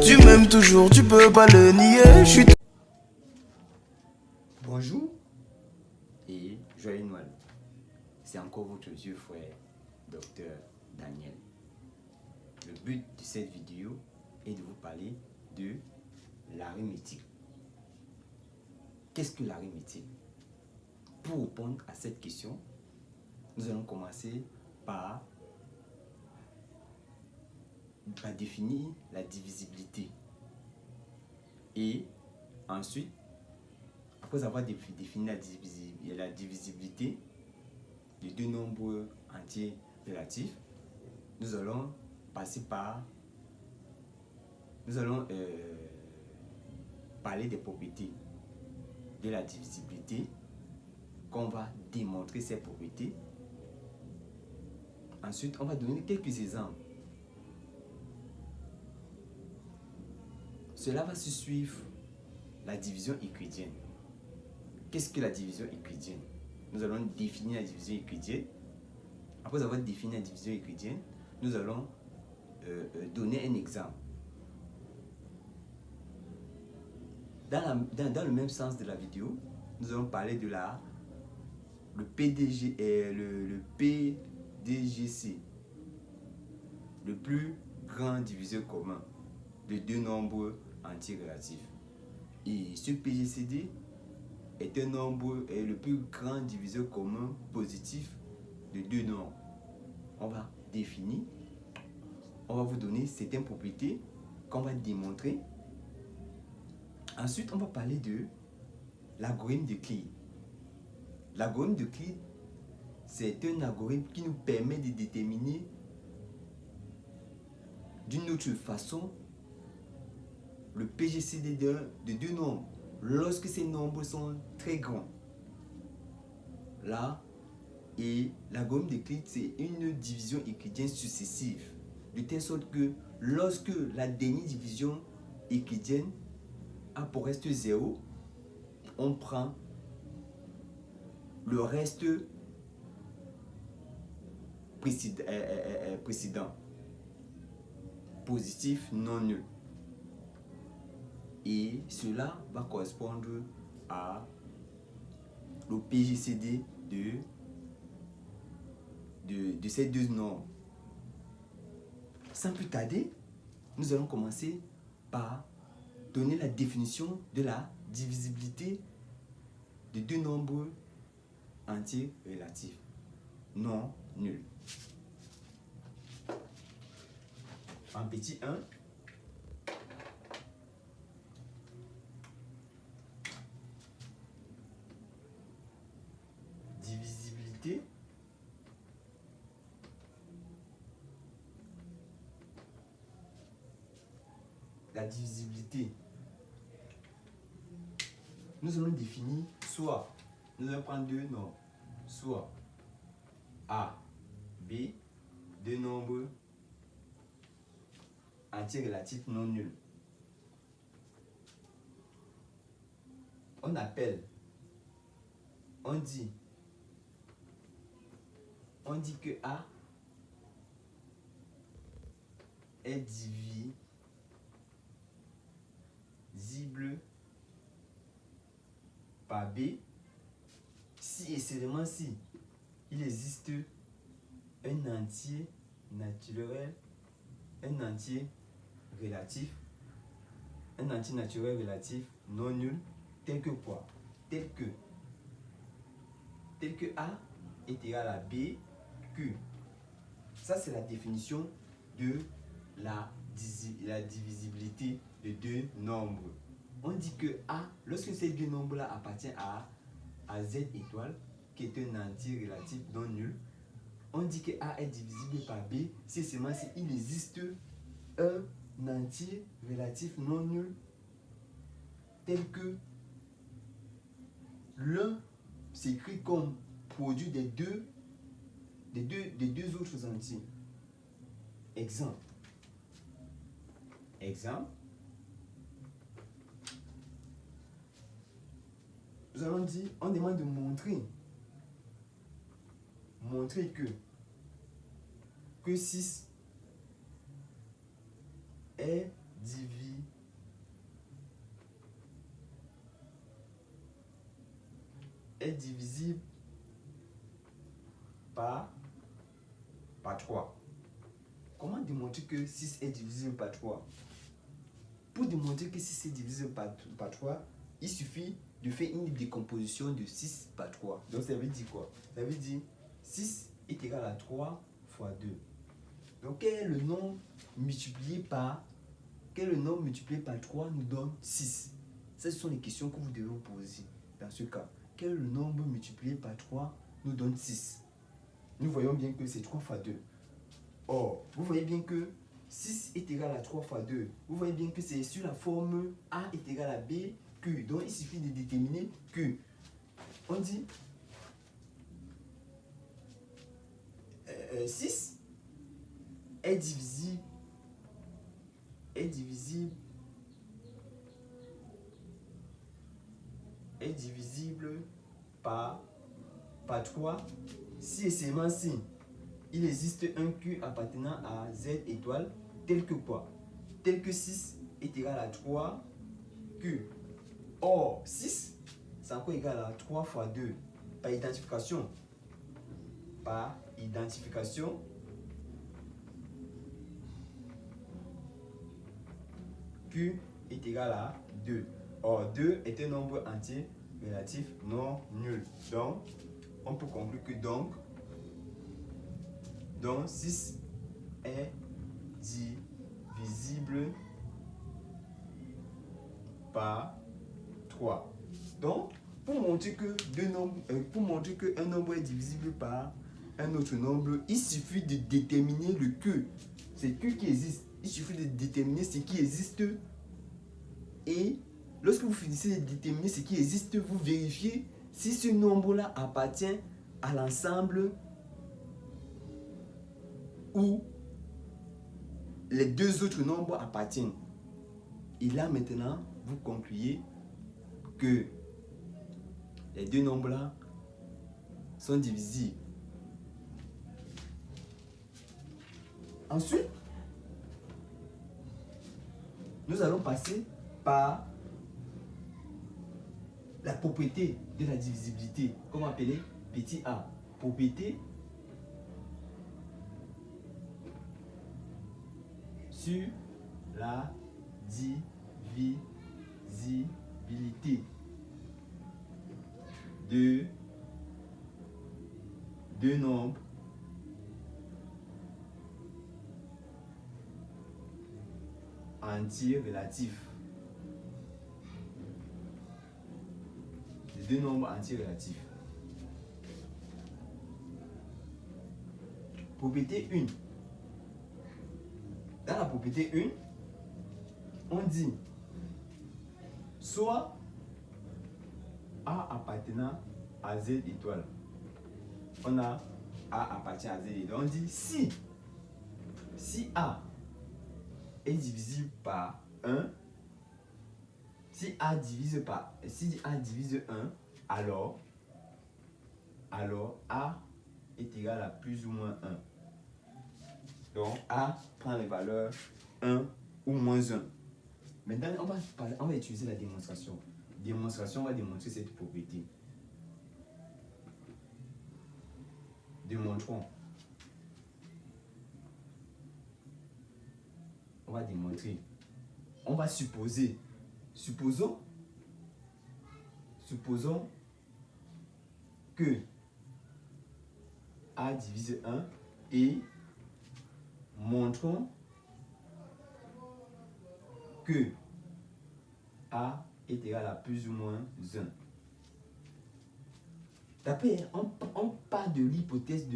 Tu m'aimes toujours, tu peux pas le nier. Je suis Bonjour et joyeux Noël. C'est encore votre vieux frère, Docteur Daniel. Le but de cette vidéo est de vous parler de l'arithmétique. Qu'est-ce que l'arithmétique? Pour répondre à cette question, nous allons commencer par définir la divisibilité. Et ensuite, après avoir défini la divisibilité de deux nombres entiers relatifs, nous allons passer par... Nous allons parler des propriétés de la divisibilité, qu'on va démontrer ces propriétés. Ensuite, on va donner quelques exemples. Cela va se suivre la division euclidienne. Qu'est-ce que la division euclidienne? Nous allons définir la division euclidienne. Après avoir défini la division euclidienne, nous allons donner un exemple. Dans le même sens de la vidéo, nous allons parler de le PDGC, le plus grand diviseur commun de deux nombres entiers relatifs. Et ce PGCD est le plus grand diviseur commun positif de deux nombres. On va définir, on va vous donner certaines propriétés qu'on va démontrer. Ensuite, on va parler de l'algorithme d'Euclide. L'algorithme d'Euclide, c'est un algorithme qui nous permet de déterminer d'une autre façon le PGCD de deux nombres lorsque ces nombres sont très grands. Là, et l'algorithme d'Euclide, c'est une division euclidienne successive, de telle sorte que lorsque la dernière division euclidienne a pour reste 0, on prend le reste précédent, positif non nul. Et cela va correspondre à le PGCD de ces deux nombres. Sans plus tarder, nous allons commencer par donner la définition de la divisibilité de deux nombres entiers relatifs non nuls. En petit 1, divisibilité la divisibilité, nous allons définir soit, nous allons prendre deux nombres, soit A, B, deux nombres entiers relatifs non nuls. On dit que A est divisible par B si et seulement si il existe un entier naturel, un entier naturel relatif non nul, tel que quoi? Tel que A est égal à B, que. Ça, c'est la définition de la divisibilité de deux nombres. On dit que A, lorsque ces deux nombres-là appartiennent à Z étoile, qui est un entier relatif non nul, on dit que A est divisible par B si seulement il existe un entier relatif non nul tel que l'un s'écrit comme produit des deux autres entiers. Exemple. Nous allons dire, on demande de montrer que 6 est divisible est divisible par 3. Comment démontrer que 6 est divisible par 3? Pour démontrer que 6 est divisible par 3, il suffit de faire une décomposition de 6 par 3. Donc ça veut dire quoi? Ça veut dire 6 est égal à 3 fois 2. Donc quel est le nombre multiplié par 3 nous donne 6? Ce sont les questions que vous devez vous poser dans ce cas. Quel est le nombre multiplié par 3 nous donne 6? Nous voyons bien que c'est 3 fois 2. Or, vous voyez bien que 6 est égal à 3 fois 2. Vous voyez bien que c'est sur la forme A est égal à B, Q. Donc il suffit de déterminer Q. On dit 6 est divisible par 3 si et seulement si il existe un Q appartenant à Z étoile tel que quoi? Tel que 6 est égal à 3 Q. Or 6 c'est encore égal à 3 fois 2 par identification. Q est égal à 2. Or 2 est un nombre entier relatif non nul. Donc on peut conclure que donc 6 est divisible par 3. Donc, pour montrer que un nombre est divisible par un autre nombre, il suffit de déterminer le Q. C'est Q qui existe. Il suffit de déterminer ce qui existe. Et lorsque vous finissez de déterminer ce qui existe, vous vérifiez si ce nombre-là appartient à l'ensemble où les deux autres nombres appartiennent. Et là maintenant, vous concluez que les deux nombres-là sont divisibles. Ensuite, nous allons passer par la propriété de la divisibilité, comme appelé petit a. Propriété sur la divisibilité de deux nombres entiers relatifs. Deux nombres entiers relatifs. Propriété 1. Dans la propriété 1, on dit soit A appartenant à Z étoile. On a A appartient à Z étoile. On dit si A est divisible par 1, si A divise 1, alors A est égal à plus ou moins 1. Donc A prend les valeurs 1 ou moins 1. Maintenant, on va utiliser la démonstration. Démonstration va démontrer cette propriété. Démontrons. On va démontrer. On va supposer. Supposons que A divise 1 et montrons que A est égal à plus ou moins 1. D'après, on part de l'hypothèse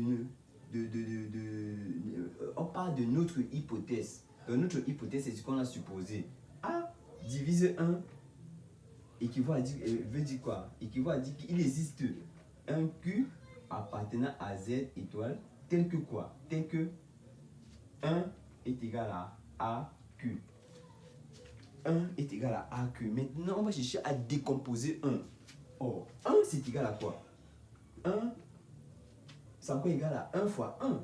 on part de notre hypothèse. Donc notre hypothèse, c'est ce qu'on a supposé. A divise 1 équivaut à dire, veut dire quoi? Équivaut à dire qu'il existe un Q appartenant à Z étoile tel que quoi? Tel que 1 est égal à AQ. 1 est égal à AQ. Maintenant, on va chercher à décomposer 1. Or, 1 c'est égal à quoi? 1 c'est encore égal à 1 fois 1.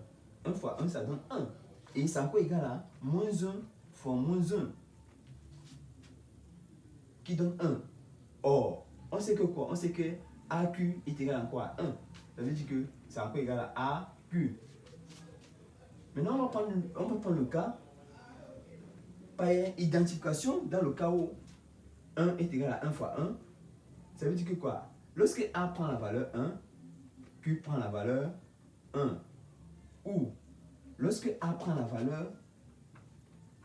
1 fois 1 ça donne 1. Et c'est encore égal à moins 1 fois moins 1. Qui donne 1. Or, on sait que quoi? On sait que AQ est égal à quoi? À 1. Ça veut dire que c'est encore égal à AQ. Maintenant, on va prendre le cas par identification dans le cas où 1 est égal à 1 fois 1. Ça veut dire que quoi? Lorsque A prend la valeur 1, Q prend la valeur 1. Ou lorsque A prend la valeur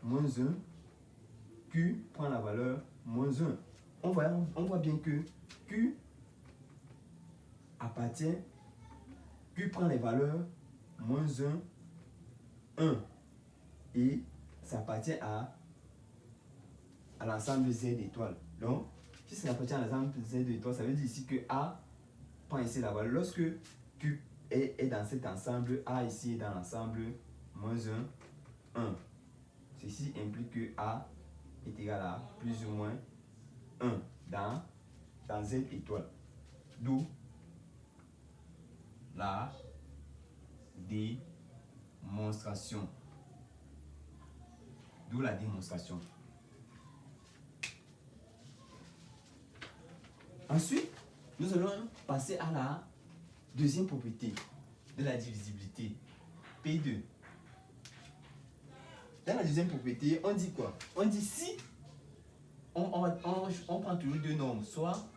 moins 1, Q prend la valeur moins 1. On voit bien que Q appartient, Q prend les valeurs moins 1, 1. Et ça appartient à l'ensemble Z étoiles. Donc, si ça appartient à l'ensemble Z étoiles, ça veut dire ici que A prend ici la valeur. Lorsque Q est dans cet ensemble, A ici est dans l'ensemble moins 1, 1. Ceci implique que A est égal à plus ou moins 1 dans Z étoile. D'où la démonstration. D'où la démonstration. Ensuite, nous allons passer à la deuxième propriété de la divisibilité, P2. Dans la deuxième propriété, on dit quoi? On dit si on prend toujours deux nombres, soit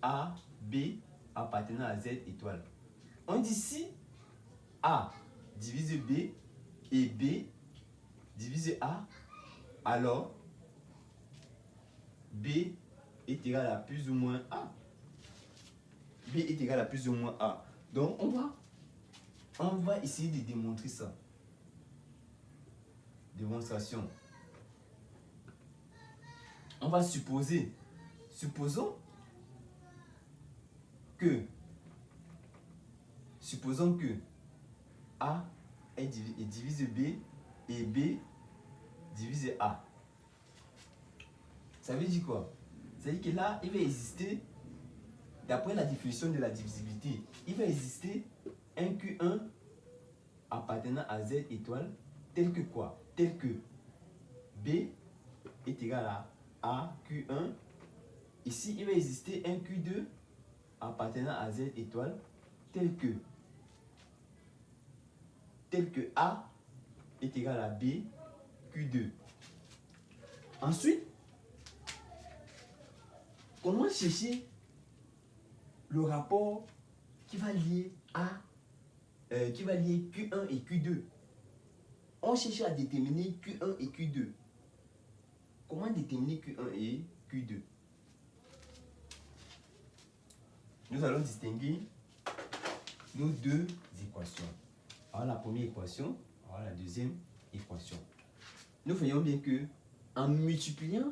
A, B appartenant à Z étoile. On dit si A divise B et B divise A, alors B est égal à plus ou moins A. B est égal à plus ou moins A. Donc on va essayer de démontrer ça. Démonstration. On va supposer. Supposons que A divise B et B divise A. Ça veut dire quoi? Ça veut dire que là, il va exister, d'après la définition de la divisibilité, il va exister un Q1 appartenant à Z étoile, tel que quoi? Tel que B est égal à A Q1. Ici, il va exister un Q2 appartenant à Z étoile, tel que A est égal à B Q2. Ensuite, comment chercher le rapport qui va lier Q1 et Q2? On cherche à déterminer Q1 et Q2. Comment déterminer Q1 et Q2? Nous allons distinguer nos deux équations. Alors la première équation, alors la deuxième équation. Nous voyons bien que en multipliant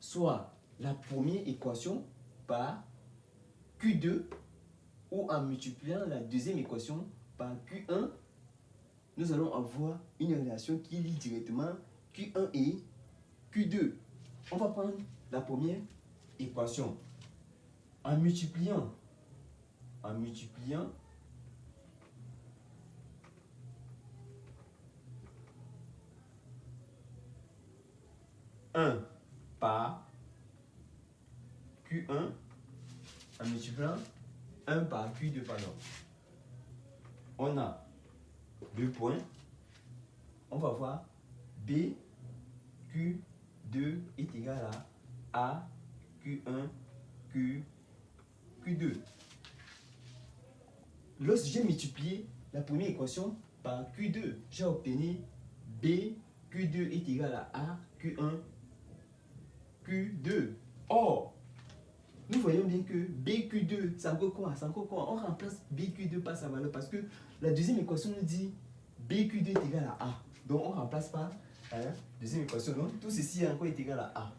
soit la première équation par Q2 ou en multipliant la deuxième équation par Q1, nous allons avoir une relation qui lie directement Q1 et Q2. On va prendre la première équation. En multipliant 1 par Q1, en multipliant 1 par Q2, pardon. On a deux points. On va voir B Q2 est égal à A Q1 Q2. Lorsque j'ai multiplié la première équation par Q2, j'ai obtenu B Q2 est égal à A Q1 Q2. Or, nous voyons bien que BQ2, c'est encore quoi? C'est encore quoi? On remplace BQ2 par sa valeur parce que la deuxième équation nous dit BQ2 est égal à A. Donc on remplace par la deuxième équation. Donc tout ceci encore est égal à A.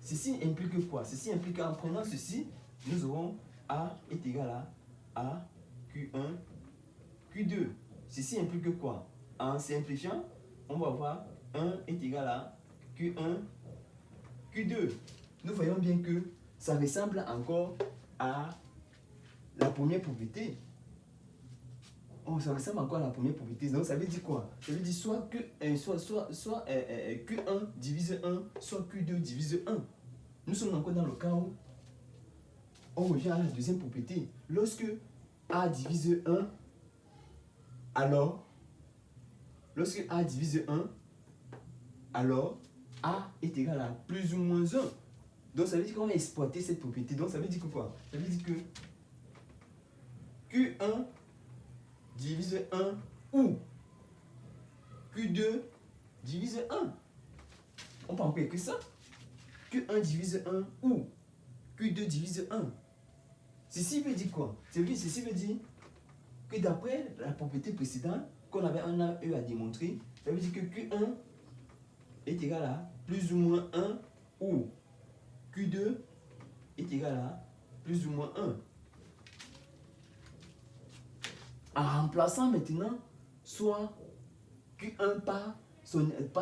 Ceci implique quoi? Ceci implique qu'en prenant ceci, nous aurons A est égal à A Q1 Q2. Ceci implique quoi? En simplifiant, on va voir 1 est égal à Q1 Q2. Nous voyons bien que ça ressemble encore à la première propriété. Oh, ça ressemble encore à la première propriété. Donc ça veut dire quoi? Ça veut dire soit Q1 divise 1, soit Q2 divise 1. Nous sommes encore dans le cas où on revient à la deuxième propriété. Lorsque A divise 1, alors, lorsque A divise 1, alors A est égal à plus ou moins 1. Donc ça veut dire qu'on va exploiter cette propriété. Donc ça veut dire que quoi? Ça veut dire que Q1 divise 1 ou Q2 divise 1. On peut en faire que ça. Q1 divise 1 ou Q2 divise 1. Ceci veut dire quoi? Ceci veut dire que d'après la propriété précédente qu'on avait eu à démontrer, ça veut dire que Q1 est égal à plus ou moins 1 ou Q2 est égal à plus ou moins 1. En remplaçant maintenant soit Q1 par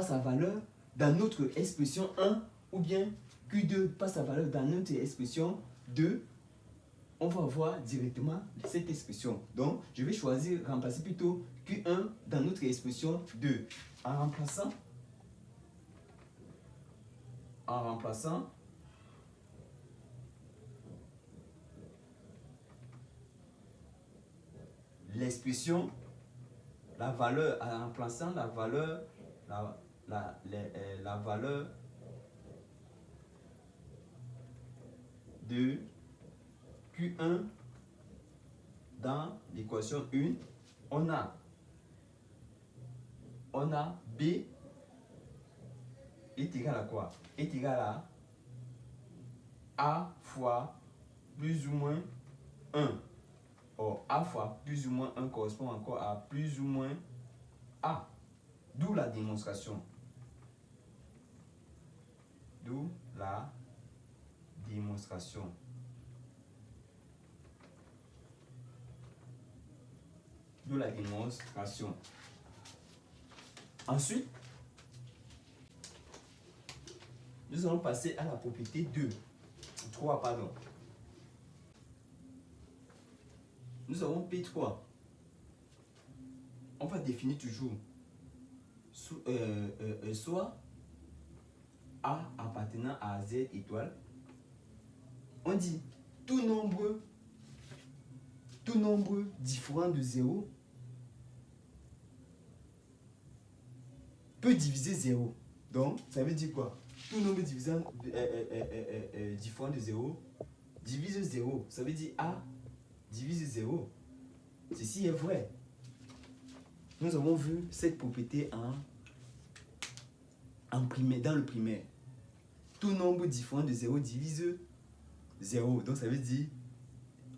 sa valeur dans notre expression 1 ou bien Q2 par sa valeur dans notre expression 2, on va voir directement cette expression. Donc, je vais choisir, remplacer plutôt Q1 dans notre expression 2. En remplaçant l'expression, la valeur, en remplaçant la valeur, la valeur de Q1 dans l'équation 1, on a B est égal à quoi? Est égal à A fois plus ou moins 1. Or, A fois plus ou moins 1 correspond encore à plus ou moins A. D'où la démonstration. D'où la démonstration. D'où la démonstration. Ensuite, nous allons passer à la propriété 3, pardon. Nous avons P3. On va définir toujours soit A appartenant à Z étoile. On dit tout nombre différent de 0 peut diviser 0. Donc, ça veut dire quoi? Tout nombre différent de 0 divise 0. Ça veut dire A divise 0. Ceci est vrai. Nous avons vu cette propriété dans le primaire. Tout nombre différent de 0 divise 0. Donc ça veut dire,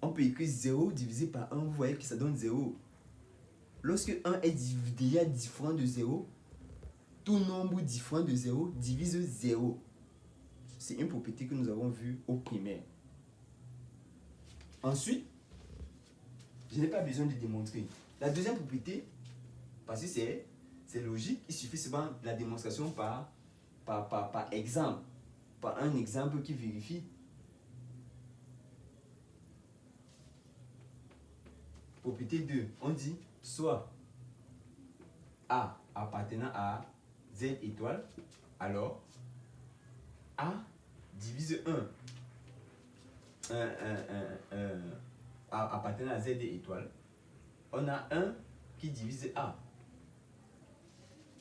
on peut écrire 0 divisé par 1. Vous voyez que ça donne 0. Lorsque 1 est déjà différent de 0, tout nombre différent de 0 divise 0. C'est une propriété que nous avons vue au primaire. Ensuite, je n'ai pas besoin de démontrer. La deuxième propriété, parce que c'est logique, il suffit seulement de la démonstration par exemple. Par un exemple qui vérifie. Propriété 2, on dit soit A appartenant à Z étoile, alors A divise 1. A appartenant à Z étoile, on a 1 qui divise A.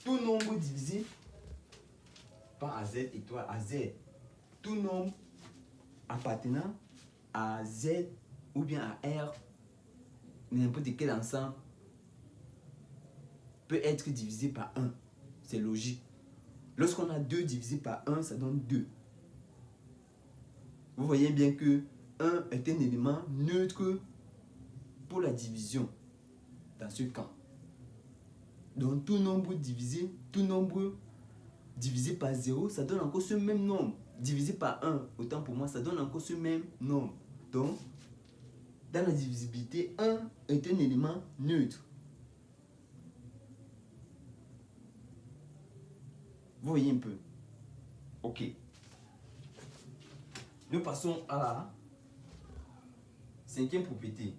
Tout nombre divisé par A Z étoile à Z. Tout nombre appartenant à Z ou bien à R, n'importe quel ensemble, peut être divisé par 1. C'est logique. Lorsqu'on a 2 divisé par 1, ça donne 2. Vous voyez bien que 1 est un élément neutre pour la division dans ce cas. Donc tout nombre divisé par 0, ça donne encore ce même nombre. Divisé par 1, autant pour moi, ça donne encore ce même nombre. Donc, dans la divisibilité, 1 est un élément neutre. Vous voyez un peu? Ok. Nous passons à la 5e propriété.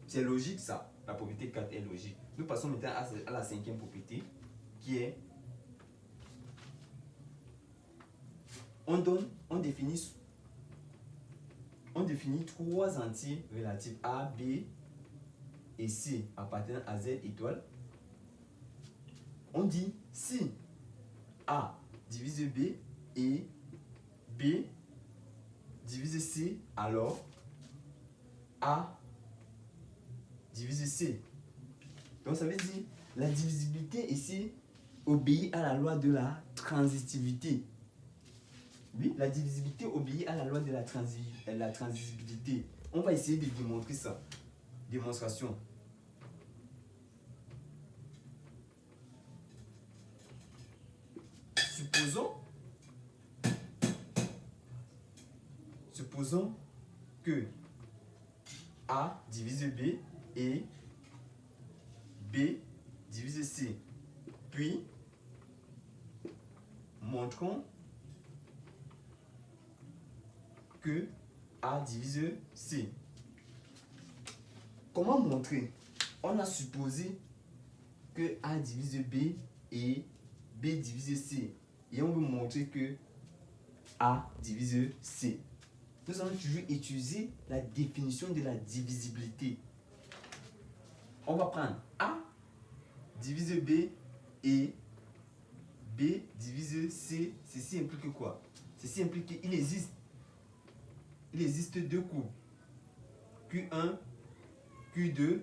C'est logique ça. La propriété 4 est logique. Nous passons maintenant à la 5e propriété qui est on définit on définit trois entiers relatifs A, B et C appartenant à Z étoile. On dit si A divise B et B divise C, alors A divise C. Donc ça veut dire la divisibilité ici obéit à la loi de la transitivité. Oui, la divisibilité obéit à la loi de la transisibilité. On va essayer de démontrer ça. Démonstration. Supposons que A divise B et B divise C. Puis, montrons que A divise C. Comment montrer? On a supposé que A divise B et B divise C. Et on veut montrer que A divise C. Nous allons toujours utiliser la définition de la divisibilité. On va prendre A divise B et B divise C. Ceci implique quoi? Ceci implique qu'il existe deux courbes. Q1, Q2,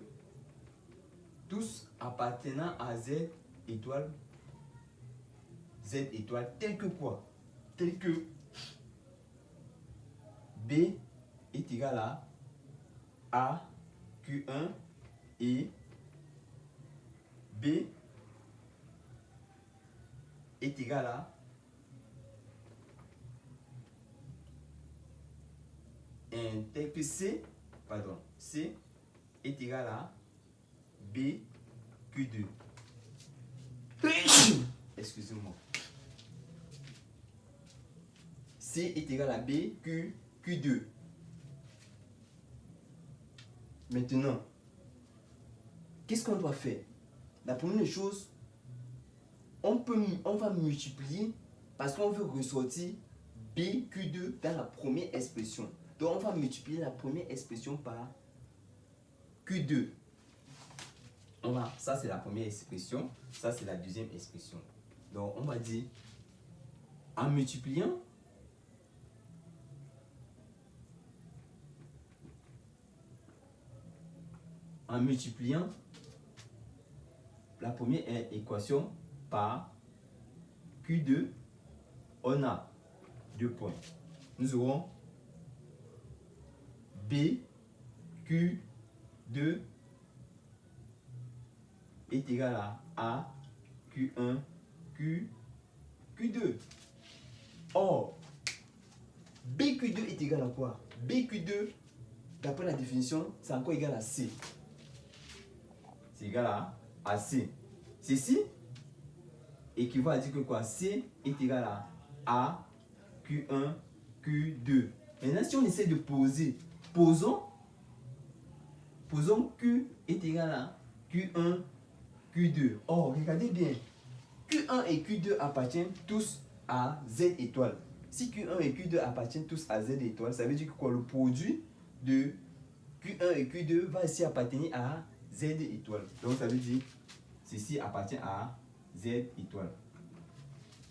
tous appartenant à Z étoile, tel que quoi? Tel que B est égal à A, Q1 et B est égal à tel que C est égal à B, Q2. Excusez-moi. C est égal à B, Q2. Maintenant, qu'est-ce qu'on doit faire? La première chose, on va multiplier parce qu'on veut ressortir B, Q2 dans la première expression. Donc, on va multiplier la première expression par Q2. Ça, c'est la première expression. Ça, c'est la deuxième expression. Donc, on va dire, en multipliant, la première équation par Q2, on a 2 points. Nous aurons B, Q2 est égal à A, Q1, Q2. Or, BQ2 est égal à quoi? BQ2, d'après la définition, c'est encore égal à C. C'est égal à C. Ceci équivaut à dire que quoi? C est égal à A, Q1, Q2. Maintenant, si on essaie de poser, posons Q est égal à Q1, Q2. Oh, regardez bien. Q1 et Q2 appartiennent tous à Z étoile. Si Q1 et Q2 appartiennent tous à Z étoile, ça veut dire que quoi? Le produit de Q1 et Q2 va ici appartenir à Z étoile. Donc, ça veut dire que ceci appartient à Z étoile.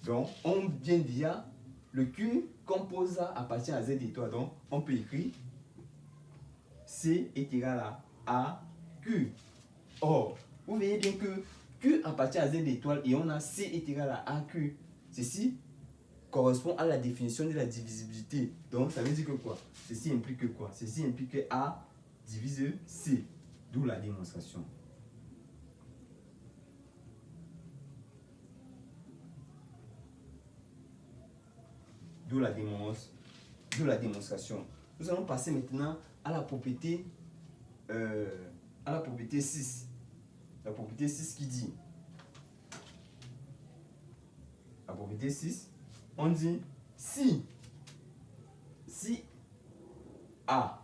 Donc, on vient de dire le Q compose A appartient à Z étoile. Donc, on peut écrire C est égal à Q. Or, vous voyez bien que Q appartient à Z étoile et on a C est égal à AQ. Ceci correspond à la définition de la divisibilité. Donc, ça veut dire que quoi? Ceci implique quoi? Ceci implique que A divise C. D'où la démonstration. D'où la démonstration. Nous allons passer maintenant à la propriété 6. La propriété 6 qui dit, la propriété 6, on dit si A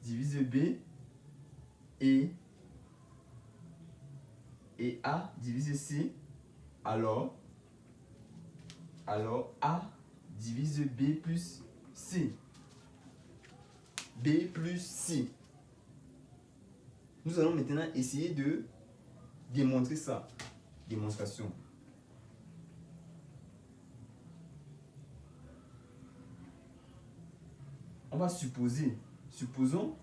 divise B et A divise C, alors A divise B plus C. B plus C. Nous allons maintenant essayer de démontrer ça. Démonstration. On va supposer, supposons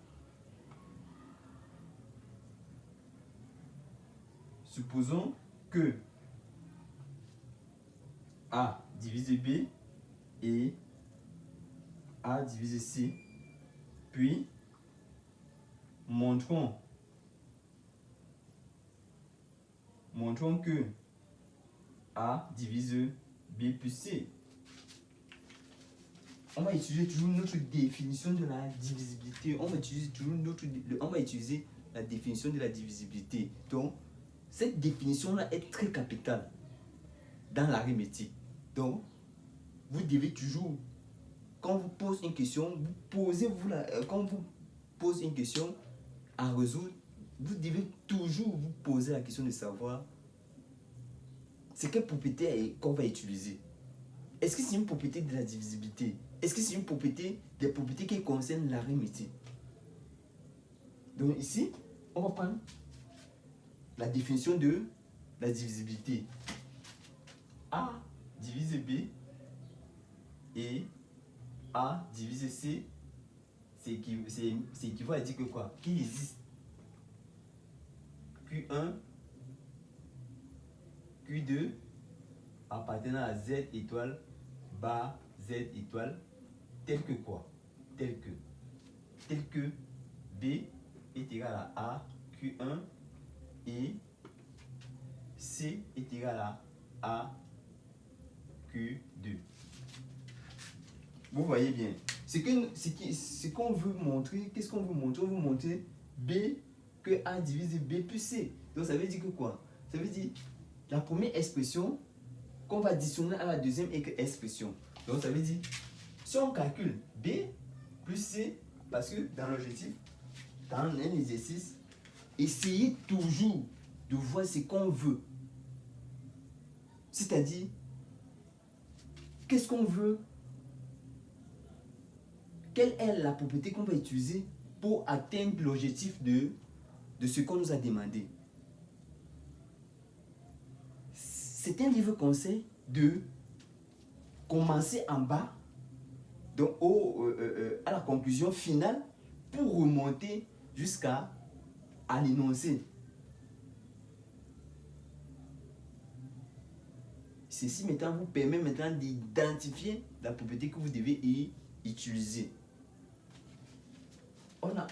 que A divisé B et A divisé C, puis montrons que A divise B plus C. On va utiliser toujours notre définition de la divisibilité. On va utiliser la définition de la divisibilité. Donc, cette définition-là est très capitale dans l'arithmétique. Donc, vous devez toujours, quand vous posez une question, quand vous posez une question à résoudre, vous devez toujours vous poser la question de savoir c'est quelle propriété qu'on va utiliser. Est-ce que c'est une propriété de la divisibilité? Est-ce que c'est une propriété des propriétés qui concernent l'arithmétique? Donc ici, on va prendre la définition de la divisibilité. A divisé B et A divisé C, c'est équivaut à dire que quoi? Qu'il existe Q1, Q2 appartenant à Z étoile, bas Z étoile, tel que quoi? Tel que B est égal à A, Q1 et C est égal à A, Q2. Vous voyez bien. Ce qu'on veut montrer, qu'est-ce qu'on veut montrer? On veut montrer B, que A divise B plus C. Donc ça veut dire que quoi? Ça veut dire la première expression qu'on va additionner à la deuxième expression. Donc ça veut dire, si on calcule B plus C, parce que dans l'objectif, dans un exercice, essayez toujours de voir ce qu'on veut. C'est-à-dire, qu'est-ce qu'on veut? Quelle est la propriété qu'on va utiliser pour atteindre l'objectif de ce qu'on nous a demandé? C'est un livre conseil de commencer en bas, donc à la conclusion finale, pour remonter jusqu'à l'énoncé. Ceci maintenant vous permet maintenant d'identifier la propriété que vous devez y utiliser.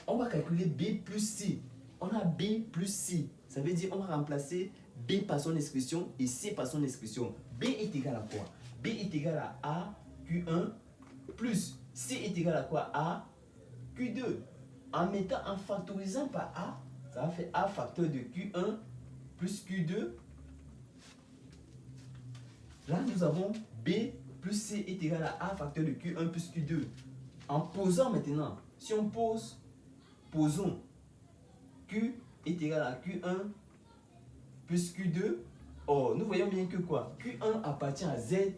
On va calculer B plus C. On a B plus C. Ça veut dire on va remplacer B par son expression et C par son expression. B est égal à quoi? B est égal à A, Q1 plus C est égal à quoi? A, Q2. En factorisant par A, ça va faire A facteur de Q1 plus Q2. Là, nous avons B plus C est égal à A facteur de Q1 plus Q2. En posant maintenant, si on posons Q est égal à Q1 plus Q2. Or, nous voyons bien que quoi? Q1 appartient à Z,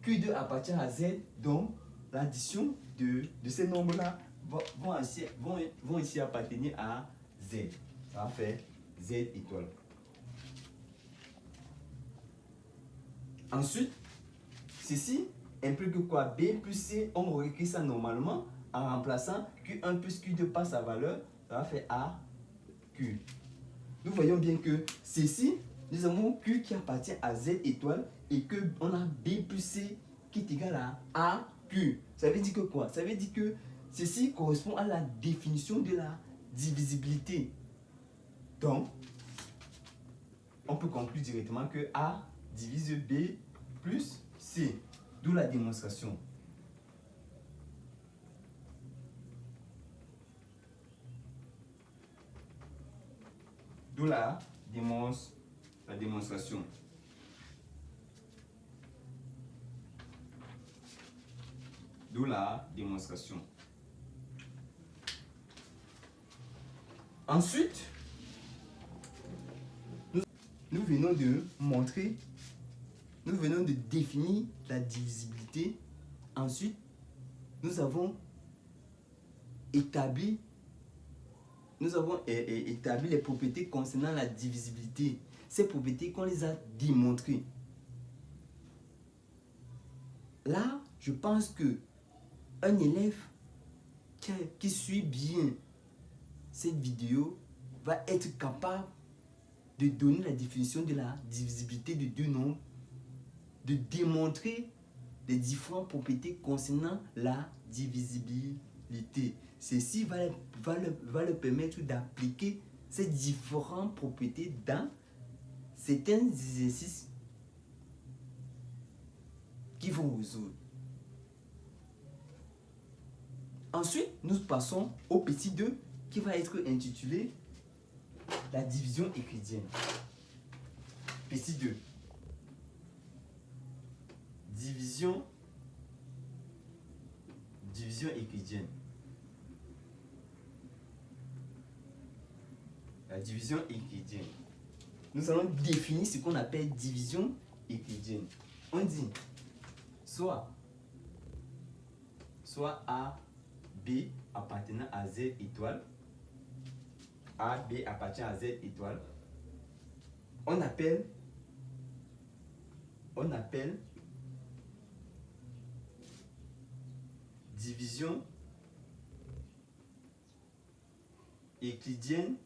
Q2 appartient à Z. Donc, l'addition de ces nombres-là vont ici appartenir à Z. Ça va faire Z étoile. Ensuite, ceci implique que quoi? B plus C, on aurait écrit ça normalement en remplaçant Q1 plus Q2 par sa valeur, ça va faire A, Q. Nous voyons bien que ceci, nous avons Q qui appartient à Z étoile et que on a B plus C qui est égal à A, Q. Ça veut dire que quoi? Ça veut dire que ceci correspond à la définition de la divisibilité. Donc, on peut conclure directement que A divise B plus C. D'où la démonstration. D'où la démonstration. D'où la démonstration. Ensuite, nous venons de montrer, nous venons de définir la divisibilité. Ensuite, nous avons établi les propriétés concernant la divisibilité. Ces propriétés qu'on les a démontrées. Là, je pense que un élève qui suit bien cette vidéo va être capable de donner la définition de la divisibilité de deux nombres, de démontrer les différentes propriétés concernant la divisibilité. Ceci va le permettre d'appliquer ces différentes propriétés dans certains exercices qui vont résoudre. Ensuite, nous passons au petit 2 qui va être intitulé la division euclidienne. Petit 2. Division euclidienne. La division euclidienne. Nous allons définir ce qu'on appelle division euclidienne. On dit soit A, B appartenant à Z étoile. A, B appartient à Z étoile. On appelle division euclidienne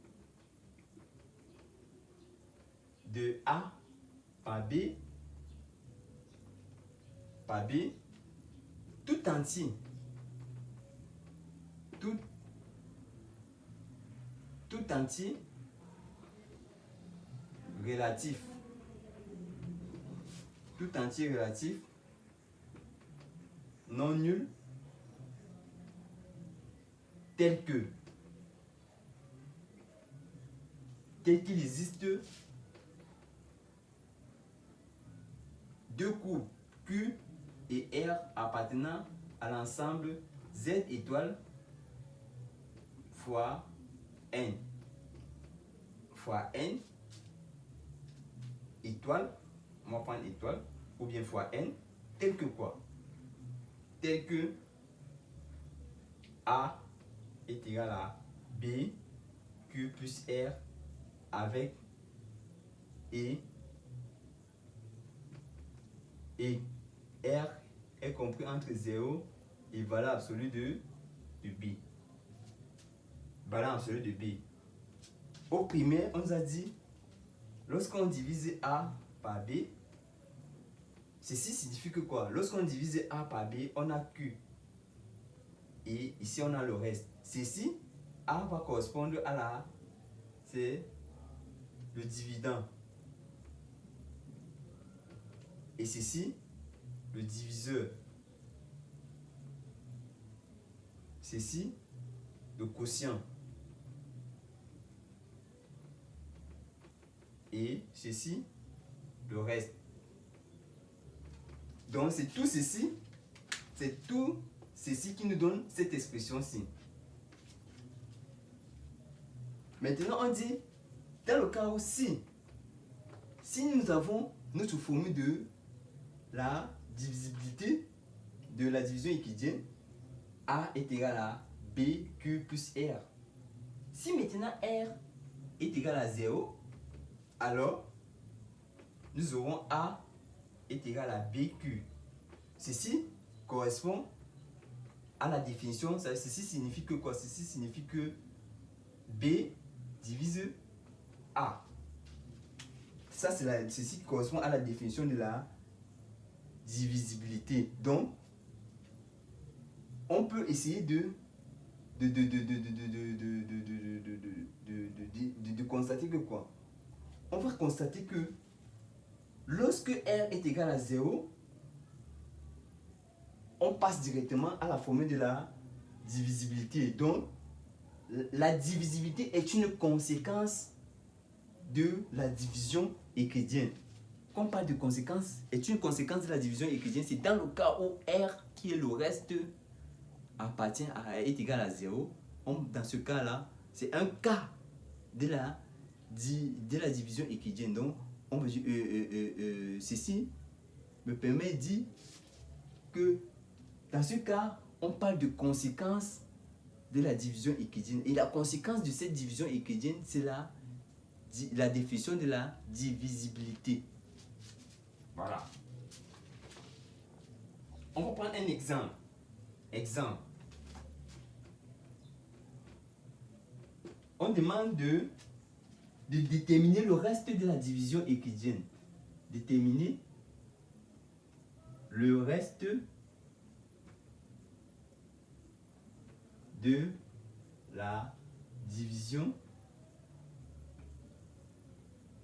de A par B tout entier. Tout entier relatif. Tout entier relatif non nul tel qu'il existe deux courbes Q et R appartenant à l'ensemble Z étoile fois N étoile, on va prendre étoile, ou bien fois N, tel que quoi? Tel que A est égal à B, Q plus R avec E, et R est compris entre 0 et valeur absolue de B. Valeur absolue de B. Au primaire, on nous a dit, lorsqu'on divise A par B, ceci signifie que quoi? Lorsqu'on divise A par B, on a Q. Et ici, on a le reste. Ceci, A va correspondre à la... c'est le dividende. Et ceci, le diviseur. Ceci, le quotient. Et ceci, le reste. Donc c'est tout ceci qui nous donne cette expression-ci. Maintenant on dit, dans le cas où si nous avons notre formule de la divisibilité de la division euclidienne, A est égal à B, Q plus R. Si maintenant R est égal à 0, alors nous aurons A est égal à BQ. Ceci correspond à la définition. Ceci signifie que quoi? Ceci signifie que B divise A. Ceci correspond à la définition de la divisibilité. Donc, on peut essayer de constater que quoi? On va constater que lorsque R est égal à 0, on passe directement à la formule de la divisibilité. Donc, la divisibilité est une conséquence de la division euclidienne. Quand on parle de conséquence, est une conséquence de la division euclidienne, c'est dans le cas où R, qui est le reste, est égal à 0. Dans ce cas-là, c'est un cas de la division euclidienne. Donc, ceci me permet de dire que dans ce cas, on parle de conséquences de la division euclidienne. Et la conséquence de cette division euclidienne, c'est la définition de la divisibilité. Voilà. On va prendre un exemple. On demande de déterminer le reste de la division euclidienne. Déterminer le reste de la division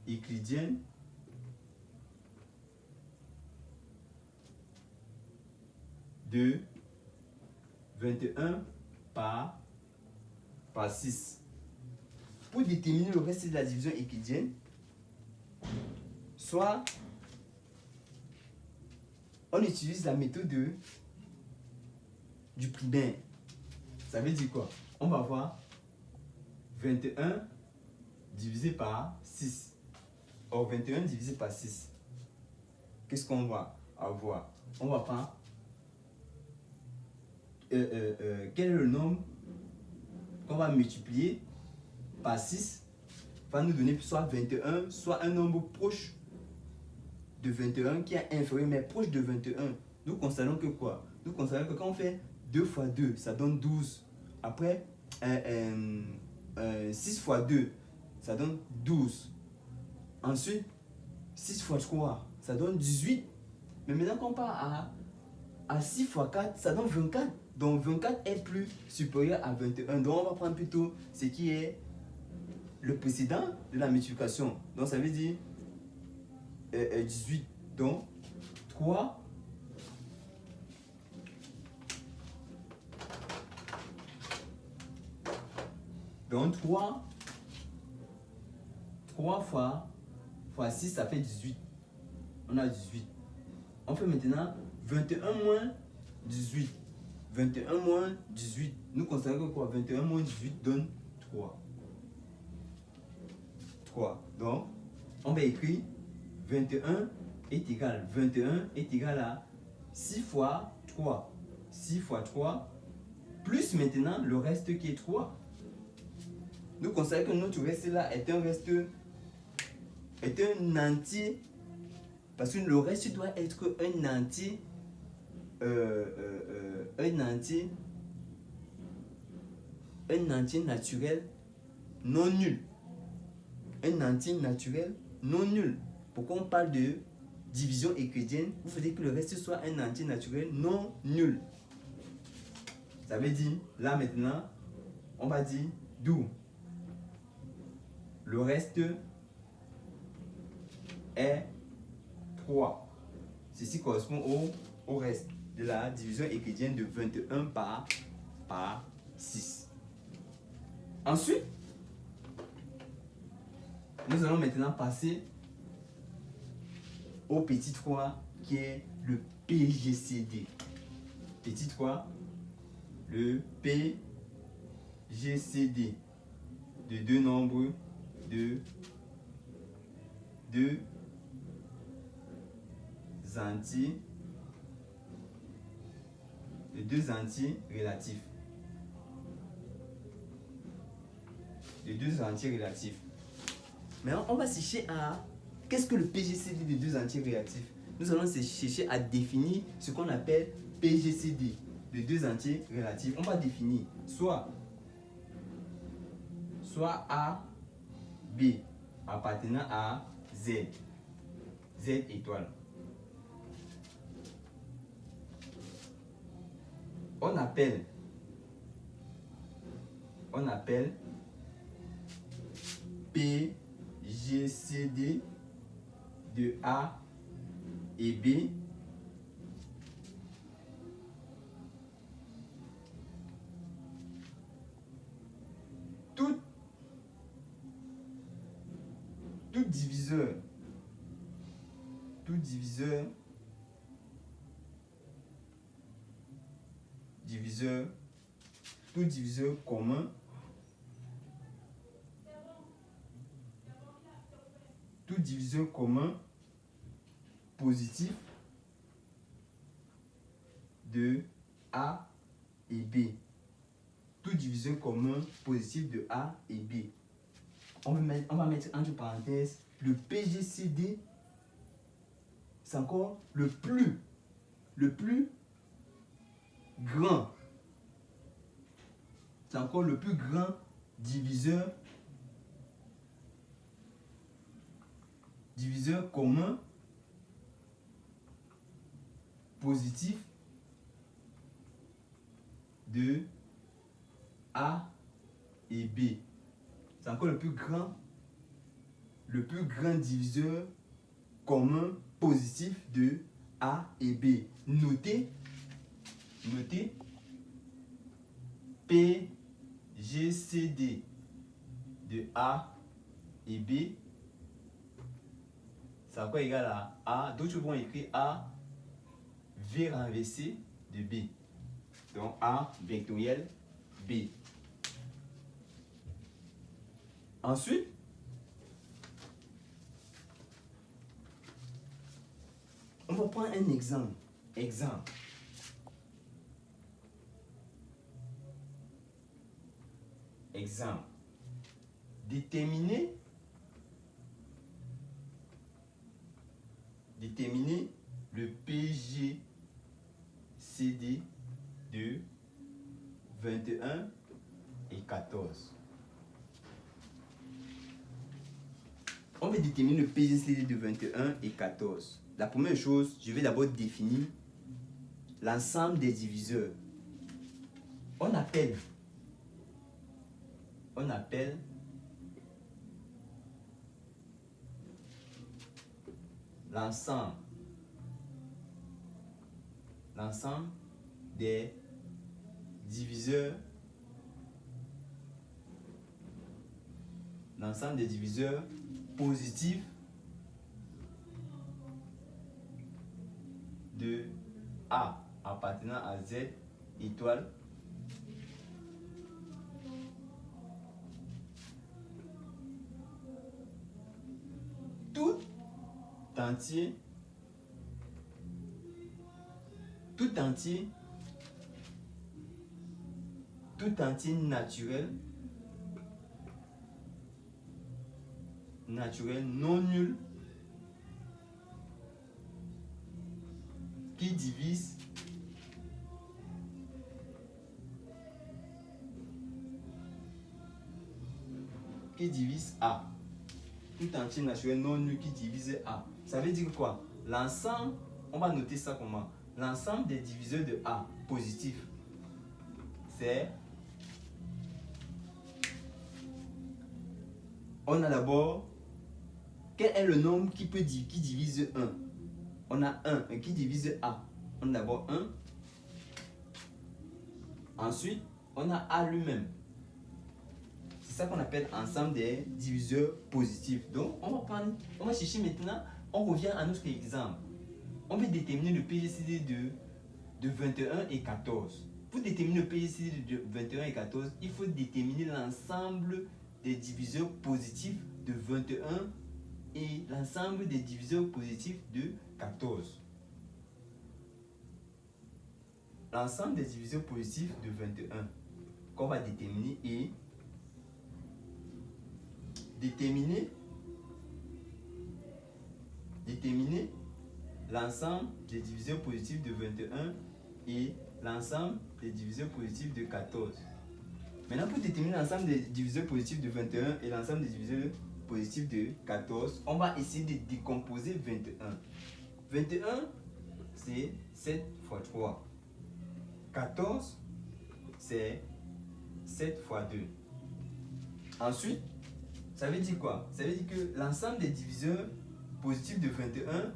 euclidienne de 21 par 6. Pour déterminer le reste de la division euclidienne, soit on utilise la méthode du primaire. Ça veut dire quoi? On va voir 21 divisé par 6. Or, 21 divisé par 6. Qu'est-ce qu'on va avoir? On va prendre quel est le nombre qu'on va multiplier par 6 va nous donner soit 21, soit un nombre proche de 21 qui est inférieur mais proche de 21. Nous constatons que quoi? Nous constatons que quand on fait 2 fois 2, ça donne 12. Après, 6 fois 2, ça donne 12. Ensuite, 6 fois 3, ça donne 18. Mais maintenant qu'on part à 6 fois 4, ça donne 24. Donc 24 est plus supérieur à 21. Donc on va prendre plutôt ce qui est le précédent de la multiplication. Donc ça veut dire 18. Donc 3 fois 6, ça fait 18. On a 18. On fait maintenant 21 moins 18. 21 moins 18. Nous constatons que quoi? 21 moins 18 donne 3. Donc, on va écrire 21 est égal à 6 fois 3. 6 fois 3, plus maintenant le reste qui est 3. Nous constatons que notre reste là est un entier. Parce que le reste doit être un entier. Un entier naturel non nul. Un entier naturel non nul. Pourquoi on parle de division euclidienne? Vous faudrait que le reste soit un entier naturel non nul. Ça veut dire, là maintenant, on va dire d'où le reste est 3. Ceci correspond au reste de la division euclidienne de 21 par 6. Ensuite, nous allons maintenant passer au petit 3 qui est le PGCD. Petit 3, le PGCD de deux nombres de deux entiers relatifs. De deux entiers relatifs. Maintenant, on va chercher à... Qu'est-ce que le PGCD de deux entiers relatifs? Nous allons chercher à définir ce qu'on appelle PGCD de deux entiers relatifs. On va définir soit A, B appartenant à Z étoile. On appelle PGCD de A et B tout diviseur commun positif de A et B. tout diviseur commun positif de A et B. On va mettre entre parenthèses le PGCD, c'est encore le plus grand. C'est encore le plus grand diviseur commun positif de A et B. C'est encore le plus grand diviseur commun positif de A et B. Notez PGCD de A et B. C'est encore égal à A. D'autres vont écrire A V renversé de B. Donc A vectoriel B. Ensuite, on va prendre un exemple. Exemple. Déterminer le PGCD de 21 et 14. On va déterminer le PGCD de 21 et 14. La première chose, je vais d'abord définir l'ensemble des diviseurs. On appelle l'ensemble des diviseurs positifs de A appartenant à Z étoile tout entier naturel non nul qui divise A. Tout entier naturel non nul qui divise A. Ça veut dire quoi? L'ensemble, on va noter ça comment? L'ensemble des diviseurs de A positifs, c'est... On a d'abord, quel est le nombre qui divise 1? On a 1 qui divise A. On a d'abord 1. Ensuite, on a A lui-même. C'est ça qu'on appelle ensemble des diviseurs positifs. Donc, on va chercher maintenant, on revient à notre exemple. On veut déterminer le PGCD de 21 et 14. Pour déterminer le PGCD de 21 et 14, il faut déterminer l'ensemble des diviseurs positifs de 21 et l'ensemble des diviseurs positifs de 14. L'ensemble des diviseurs positifs de 21 qu'on va déterminer est déterminer l'ensemble des diviseurs positifs de 21 et l'ensemble des diviseurs positifs de 14. Maintenant, pour déterminer l'ensemble des diviseurs positifs de 21 et l'ensemble des diviseurs positifs de 14, on va essayer de décomposer 21. 21, c'est 7 fois 3. 14, c'est 7 fois 2. Ensuite, ça veut dire quoi? Ça veut dire que l'ensemble des diviseurs positifs de 21,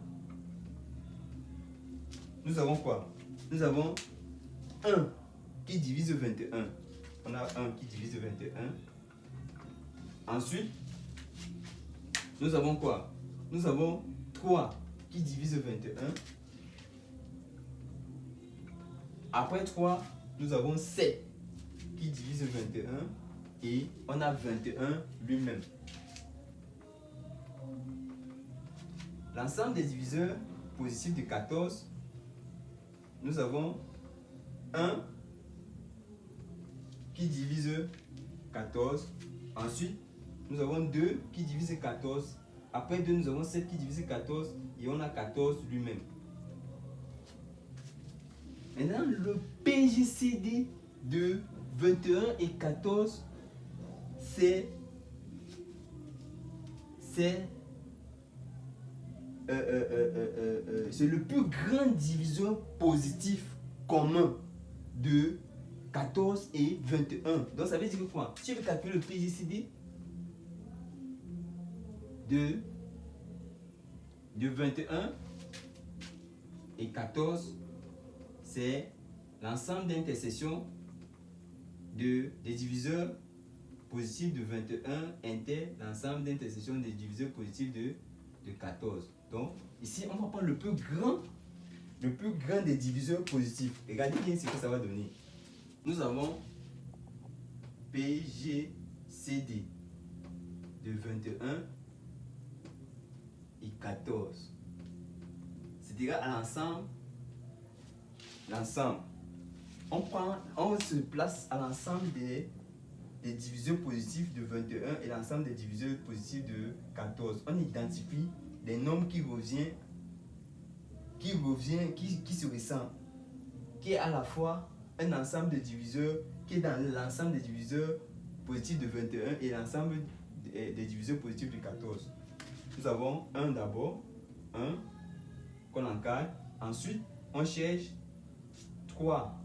nous avons quoi? Nous avons 1 qui divise 21. On a 1 qui divise 21. Ensuite, nous avons quoi? Nous avons 3 qui divise 21. Après 3, nous avons 7 qui divise 21. Et on a 21 lui-même. L'ensemble des diviseurs positifs de 14, nous avons 1 qui divise 14. Ensuite, nous avons 2 qui divise 14. Après 2, nous avons 7 qui divise 14. Et on a 14 lui-même. Maintenant, le PGCD de 21 et 14, c'est le plus grand diviseur positif commun de 14 et 21. Donc ça veut dire quoi? Si tu veux calculer le PGCD de 21 et 14, c'est l'ensemble d'intercessions des diviseurs positifs de 21 inter l'ensemble d'intercessions des diviseurs positifs de 14. Donc ici on va prendre le plus grand des diviseurs positifs. Regardez bien ce que ça va donner. Nous avons PGCD de 21 et 14. C'est-à-dire à l'ensemble. On se place à l'ensemble des diviseurs positifs de 21 et l'ensemble des diviseurs positifs de 14. On identifie des nombres qui se ressemblent, qui est à la fois un ensemble de diviseurs, qui est dans l'ensemble des diviseurs positifs de 21 et l'ensemble des diviseurs positifs de 14. Nous avons 1 d'abord, 1 qu'on encadre. Ensuite, on cherche 3.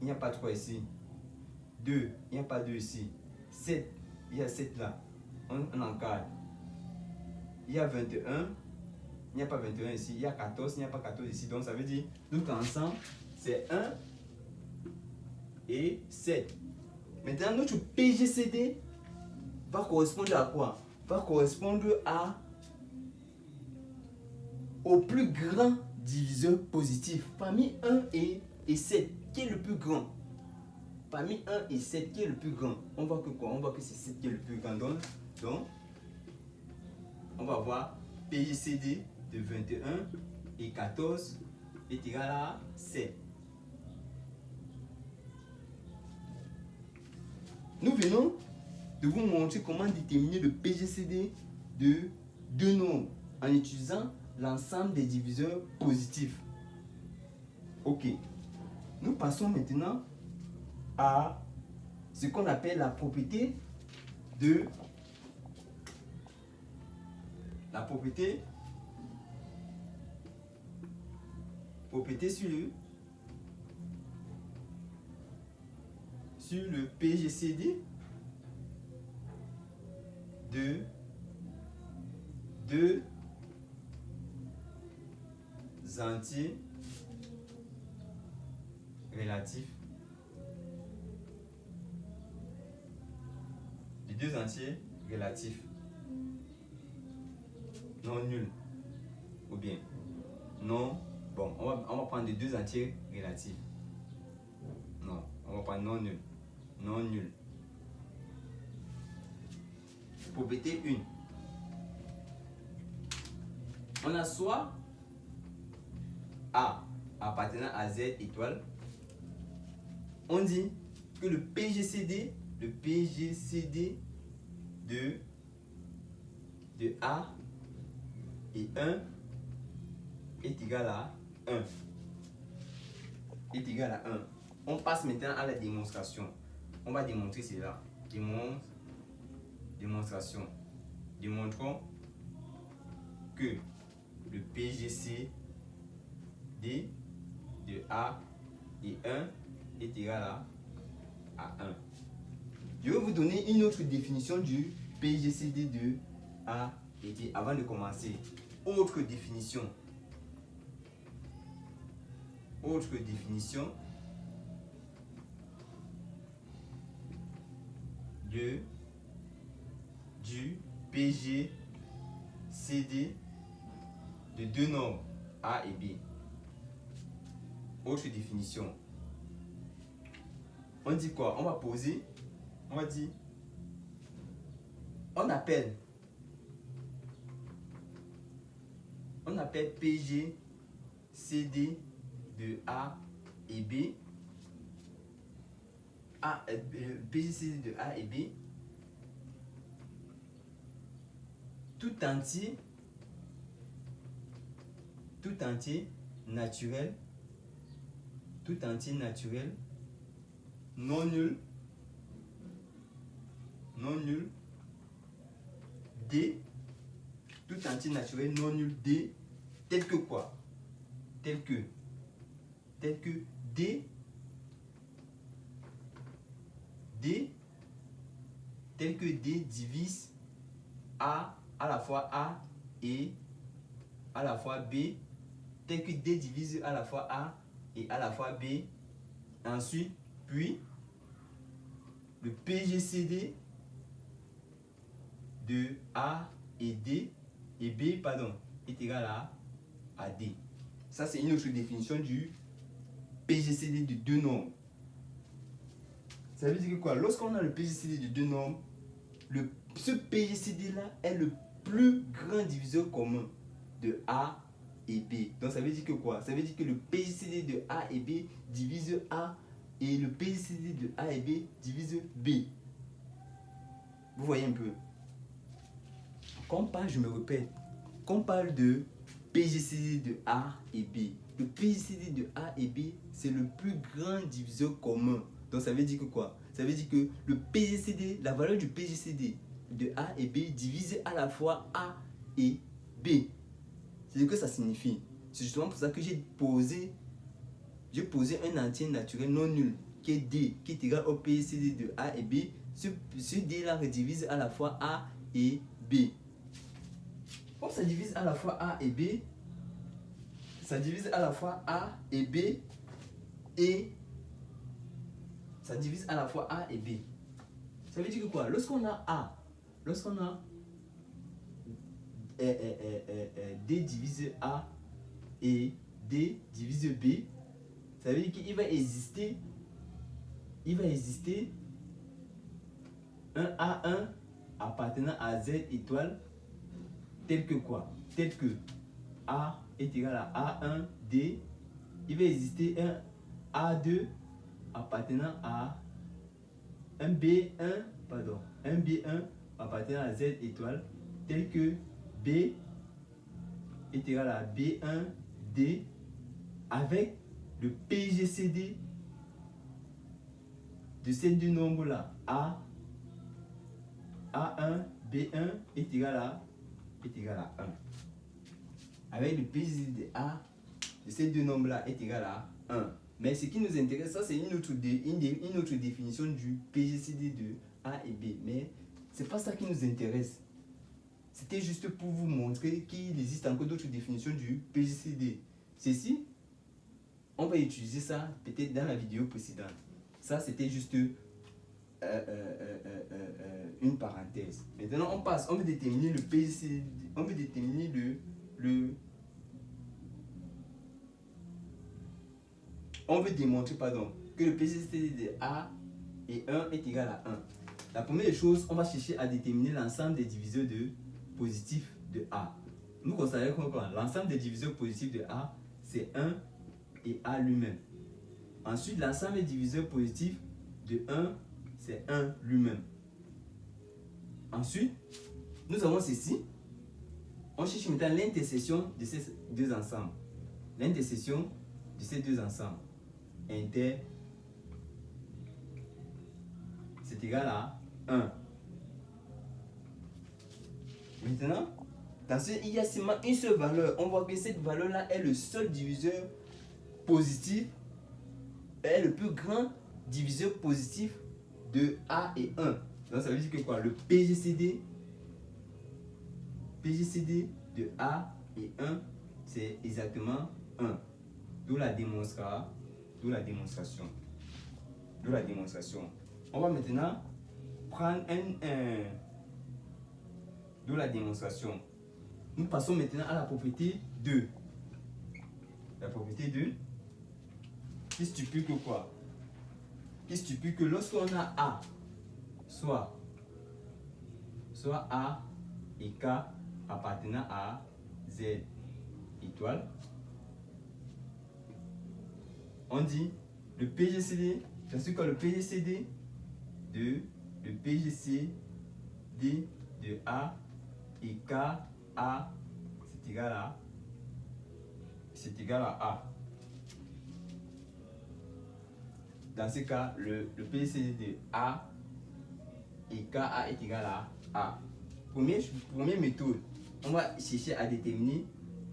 Il n'y a pas 3 ici. 2, il n'y a pas 2 ici. 7, il y a 7 là. On encadre. Il y a 21, il n'y a pas 21 ici. Il y a 14, il n'y a pas 14 ici. Donc ça veut dire, donc ensemble, c'est 1 et 7. Maintenant, notre PGCD va correspondre à quoi? Va correspondre au plus grand diviseur positif. Parmi 1 et 7, qui est le plus grand? Parmi 1 et 7, qui est le plus grand? On voit que quoi? On voit que c'est 7 qui est le plus grand. Donc, on va voir PGCD de 21 et 14 est égal à 7. Nous venons de vous montrer comment déterminer le PGCD de deux nombres en utilisant l'ensemble des diviseurs positifs. Ok. Nous passons maintenant à ce qu'on appelle la propriété sur le PGCD de deux entiers relatifs. Les deux entiers relatifs non nuls ou bien non. Bon, on va prendre les deux entiers relatifs. Non, on va prendre non nul. Non nul. Propriété 1. On a soit A appartenant à Z étoile. On dit que le PGCD de A et 1 est égal à 1. Est égal à 1. On passe maintenant à la démonstration. On va démontrer cela. Démonstration. Démontrons que le PGCD de A et 1 est égal à 1. Je vais vous donner une autre définition du PGCD de A et B avant de commencer. Autre définition du PGCD de deux nombres A et B. Autre définition. On dit quoi? On va poser. On va dire. On appelle PGCD de A et B PGCD de A et B tout entier naturel, non nul, D, tout entier naturel non nul D, tel que quoi? Tel que D, tel que D divise A à la fois A et à la fois B, tel que D divise à la fois A et à la fois B. Ensuite, puis, le PGCD de A et D et B, pardon, est égal à D. Ça, c'est une autre définition du PGCD de deux nombres. Ça veut dire que quoi? Lorsqu'on a le PGCD de deux nombres, ce PGCD-là est le plus grand diviseur commun de A et B. Donc ça veut dire que quoi? Ça veut dire que le PGCD de A et B divise A et le PGCD de A et B divise B. Vous voyez un peu? Quand on parle, je me répète, quand on parle de PGCD de A et B, le PGCD de A et B, c'est le plus grand diviseur commun. Donc ça veut dire que quoi? Ça veut dire que le PGCD, la valeur du PGCD de A et B divise à la fois A et B. C'est ce que ça signifie. C'est justement pour ça que j'ai posé un entier naturel non nul qui est D, qui est égal au PGCD de A et B. Ce D là redivise à la fois A et B. Comme ça divise à la fois A et B, ça divise à la fois A et B et ça divise à la fois A et B. Ça veut dire que quoi? Lorsqu'on a A, lorsqu'on a D divise A et D divise B, ça veut dire qu'il va exister un A1 appartenant à Z étoile tel que quoi? Tel que A est égal à A1 D. Il va exister un A2 appartenant à un B1 appartenant à Z étoile tel que B est égal à B1 D avec le PGCD de ces deux nombres là A1 B1 est égal à 1 avec le PGCD de A de ces deux nombres là est égal à 1. Mais ce qui nous intéresse, ça c'est une autre définition du PGCD de A et B. Mais c'est pas ça qui nous intéresse. C'était juste pour vous montrer qu'il existe encore d'autres définitions du PGCD. Ceci, on va utiliser ça peut-être dans la vidéo précédente. Ça c'était juste une parenthèse. Maintenant on passe, on veut déterminer le PGCD, on veut déterminer on veut démontrer que le PGCD de A et 1 est égal à 1. La première chose, on va chercher à déterminer l'ensemble des diviseurs positifs de A. Nous considérons que l'ensemble des diviseurs positifs de A, c'est 1 et A lui-même. Ensuite, l'ensemble des diviseurs positifs de 1, c'est 1 lui-même. Ensuite, nous avons ceci. On cherche maintenant l'intersection de ces deux ensembles. L'intersection de ces deux ensembles. Inter, c'est égal à 1. Maintenant, il y a seulement une seule valeur. On voit que cette valeur-là est le seul diviseur positif, est le plus grand diviseur positif de A et 1. Donc ça veut dire que quoi? Le PGCD de A et 1, c'est exactement 1. D'où la démonstration. On va maintenant prendre de la démonstration. Nous passons maintenant à la propriété 2. La propriété 2 qui stipule que quoi? Qui stipule que lorsqu'on a A, soit A et K appartenant à Z étoile, on dit le PGCD J'assume que le PGCD de le PGCD de A et KA c'est égal à A. Dans ce cas, le PGCD de A et KA est égal à A. Première méthode, on va chercher à déterminer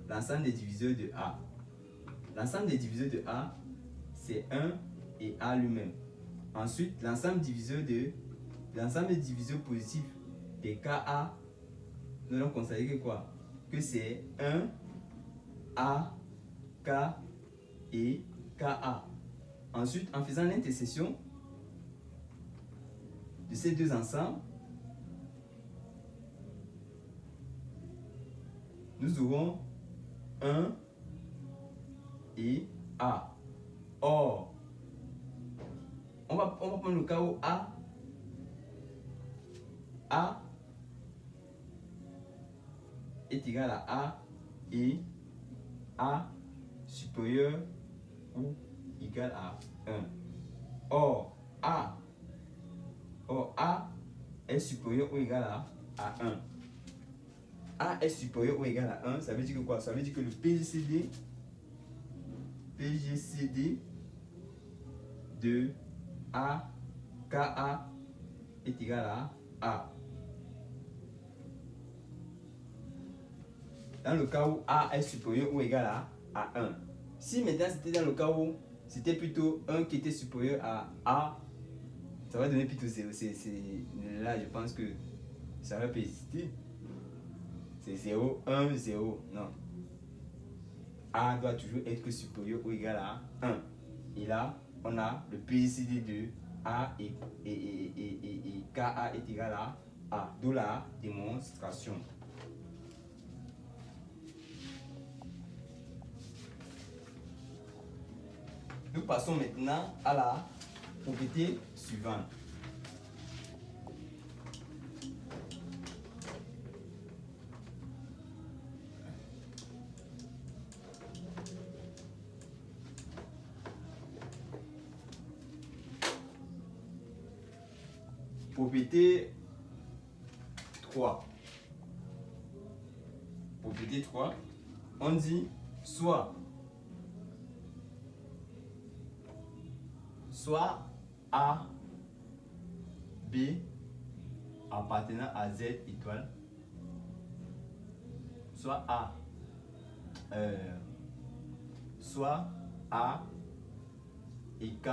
l'ensemble des diviseurs de A. L'ensemble des diviseurs de A, c'est 1 et A lui-même. Ensuite, l'ensemble des diviseurs positifs des KA, nous allons constater que quoi? Que c'est 1, A, K et KA. Ensuite, en faisant l'intersection de ces deux ensembles, nous aurons 1 et A. Or, on va prendre le cas où A est égal à A et A supérieur ou égal à 1. Or, A est supérieur ou égal à 1. A est supérieur ou égal à 1, ça veut dire que quoi? Ça veut dire que le PGCD de A, KA est égal à A. Dans le cas où A est supérieur ou égal à 1. Si maintenant c'était dans le cas où c'était plutôt 1 qui était supérieur à A, ça va donner plutôt 0. Là, je pense que ça va pas hésiter. C'est 0, 1, 0. Non. A doit toujours être supérieur ou égal à 1. Et là, on a le PGCD de A et KA est égal à A. D'où la démonstration. Nous passons maintenant à la propriété suivante. Propriété 3. Propriété 3, on dit soit A, B appartenant à Z étoile, soit A et K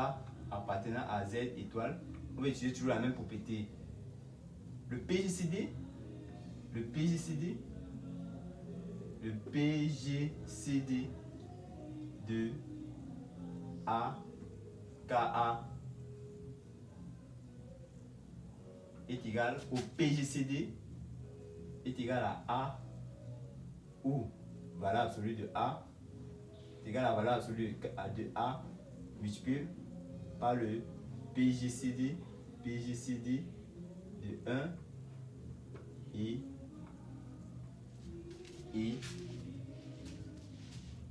appartenant à Z étoile. On va utiliser toujours la même propriété. Le PGCD de A, KA est égal au PGCD est égal à A où valeur absolue de A est égal à la valeur absolue de A multiplié par le PGCD de 1 et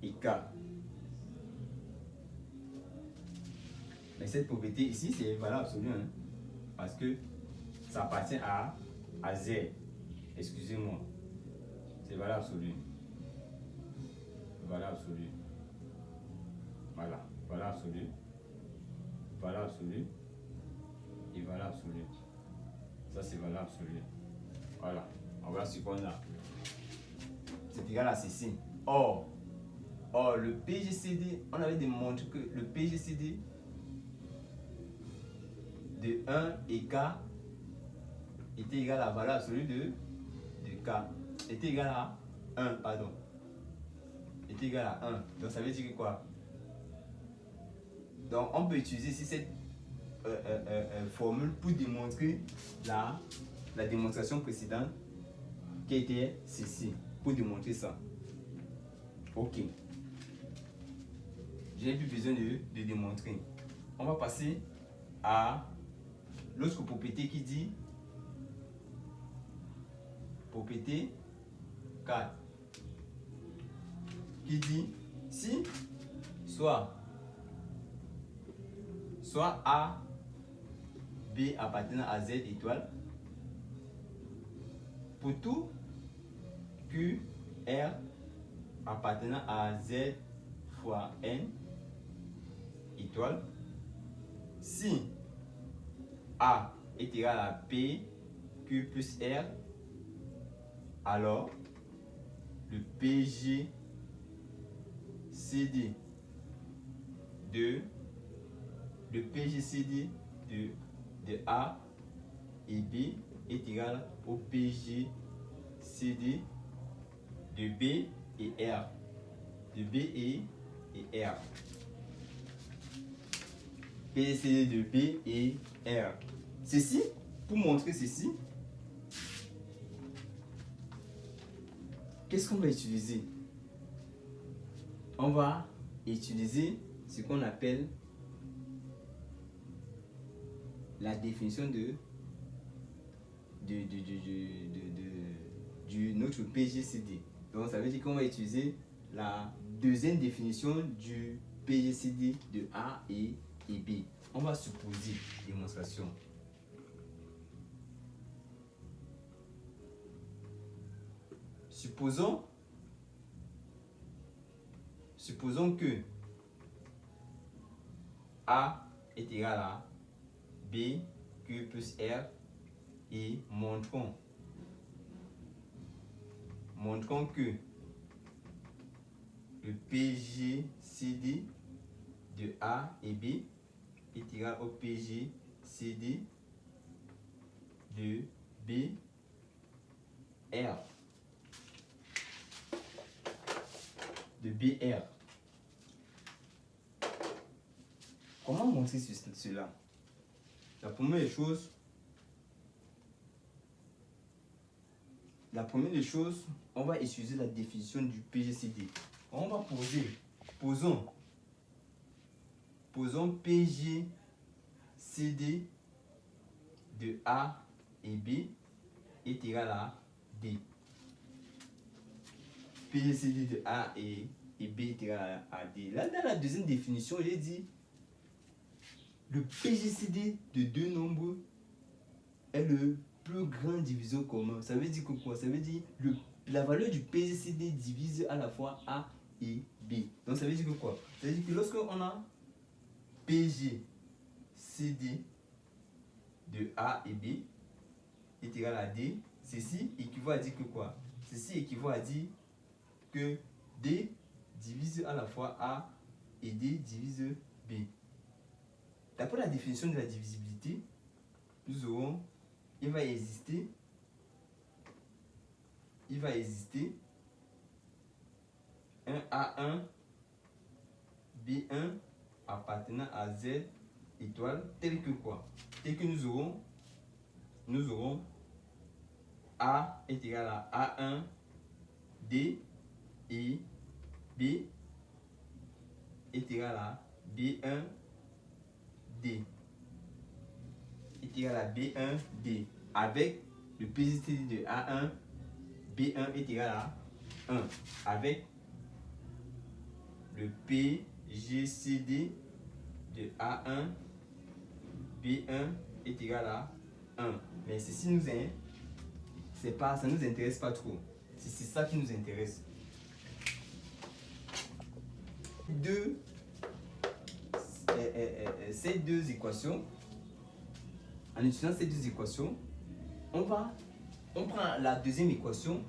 K. Mais cette propriété ici, c'est valeur absolue, hein, parce que ça appartient à Z. Excusez-moi. C'est valeur absolue. Valeur absolue. Voilà. Valeur absolue. Valeur absolue. Et valeur absolue. Ça, c'est valeur absolue. Voilà. On va ce qu'on a. C'est égal à ceci. Or, le PGCD, on avait démontré que le PGCD de 1 et K était égal à la valeur absolue de K. Était égal à 1, pardon. Était égal à 1. Donc ça veut dire que quoi? Donc on peut utiliser ici cette formule pour démontrer la démonstration précédente qui était ceci. Pour démontrer ça. Ok. Je n'ai plus besoin de démontrer. On va passer à l'autre propriété qui dit propriété 4 qui dit si soit soit A, B appartenant à Z étoile. Pour tout Q, R appartenant à Z fois N étoile. Si A est égal à P, Q plus R, alors le PG CD de A et B est égal au PG CD de B et R. De B et R. PG de B et R. Ceci, pour montrer ceci, qu'est-ce qu'on va utiliser? On va utiliser ce qu'on appelle la définition de notre PGCD. Donc ça veut dire qu'on va utiliser la deuxième définition du PGCD de A et B. On va supposer démonstration. Supposons que A est égal à B, Q plus R et montrons que le PGCD de A et B est égal au PGCD de B, R. De BR. Comment montrer cela? La première des choses, on va utiliser la définition du PGCD. On va posons PGCD de A et B est égal à D. PGCD de A et B est égal à D. Là, dans la deuxième définition, j'ai dit le PGCD de deux nombres est le plus grand diviseur commun. Ça veut dire que quoi? Ça veut dire la valeur du PGCD divise à la fois A et B. Donc ça veut dire que quoi? Ça veut dire que lorsque on a PGCD de A et B est égal à D, ceci équivaut à dire que quoi? Ceci équivaut à dire que D divise à la fois A et D divise B. D'après la définition de la divisibilité, nous aurons, il va exister un A1, B1 appartenant à Z étoile tel que quoi? Tel que nous aurons A est égal à A1, D et B est égal à B1, D est égal à B1, D avec le PGCD de A1, B1 est égal à 1 avec le PGCD de A1, B1 est égal à 1. Mais ceci nous ça nous intéresse pas trop. C'est ça qui nous intéresse. Ces deux équations, en utilisant ces deux équations, on prend la deuxième équation,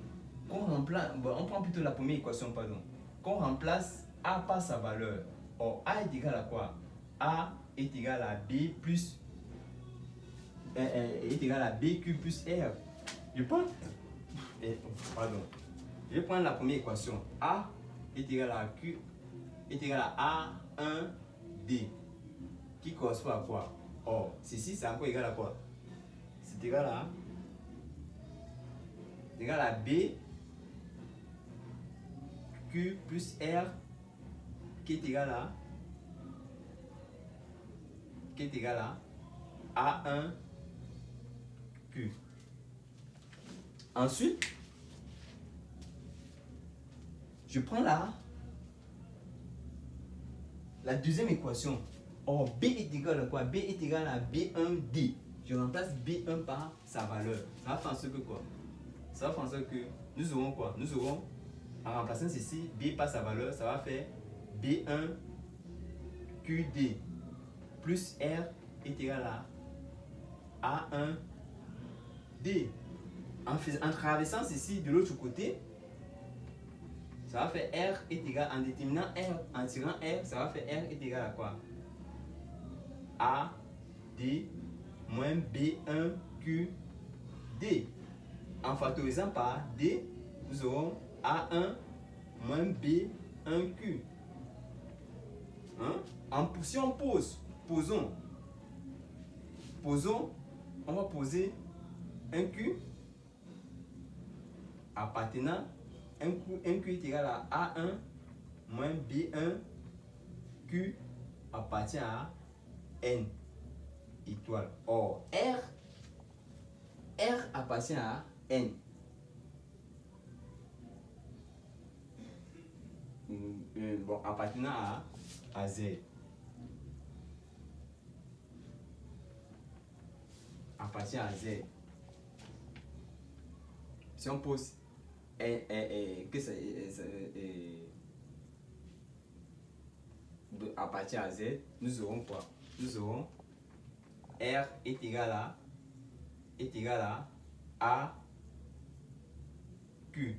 on prend plutôt la première équation, pardon, qu'on remplace A par sa valeur. Or, A est égal à quoi? A est égal à B plus est égal à BQ plus R. Je prends la première équation. A est égal à Q est égal à A1D qui correspond à quoi? Or, ceci c'est encore égal à quoi? C'est égal à B Q plus R qui est égal à A1 Q. Ensuite, je prends la deuxième équation. Or, B est égal à quoi? B est égal à B1D. Je remplace B1 par sa valeur. Ça va faire en sorte que quoi? Ça va faire en sorte que nous aurons quoi? Nous aurons, en remplaçant ceci, B par sa valeur, ça va faire B1QD plus R est égal à A1D. En traversant ceci de l'autre côté, ça va faire R est égal, en déterminant R, en tirant R, ça va faire R est égal à quoi? AD moins B1QD. En factorisant par D, nous aurons A1 moins B1Q. Hein? Si on posons, on va poser un Q appartenant, un Q est égal à A1 moins B1 Q appartient à N étoile. Or, R appartient à N. Bon, appartenant à Z. Appartient à Z. Si on pose que ça appartient à Z, nous aurons quoi? Nous aurons R est égal à Q.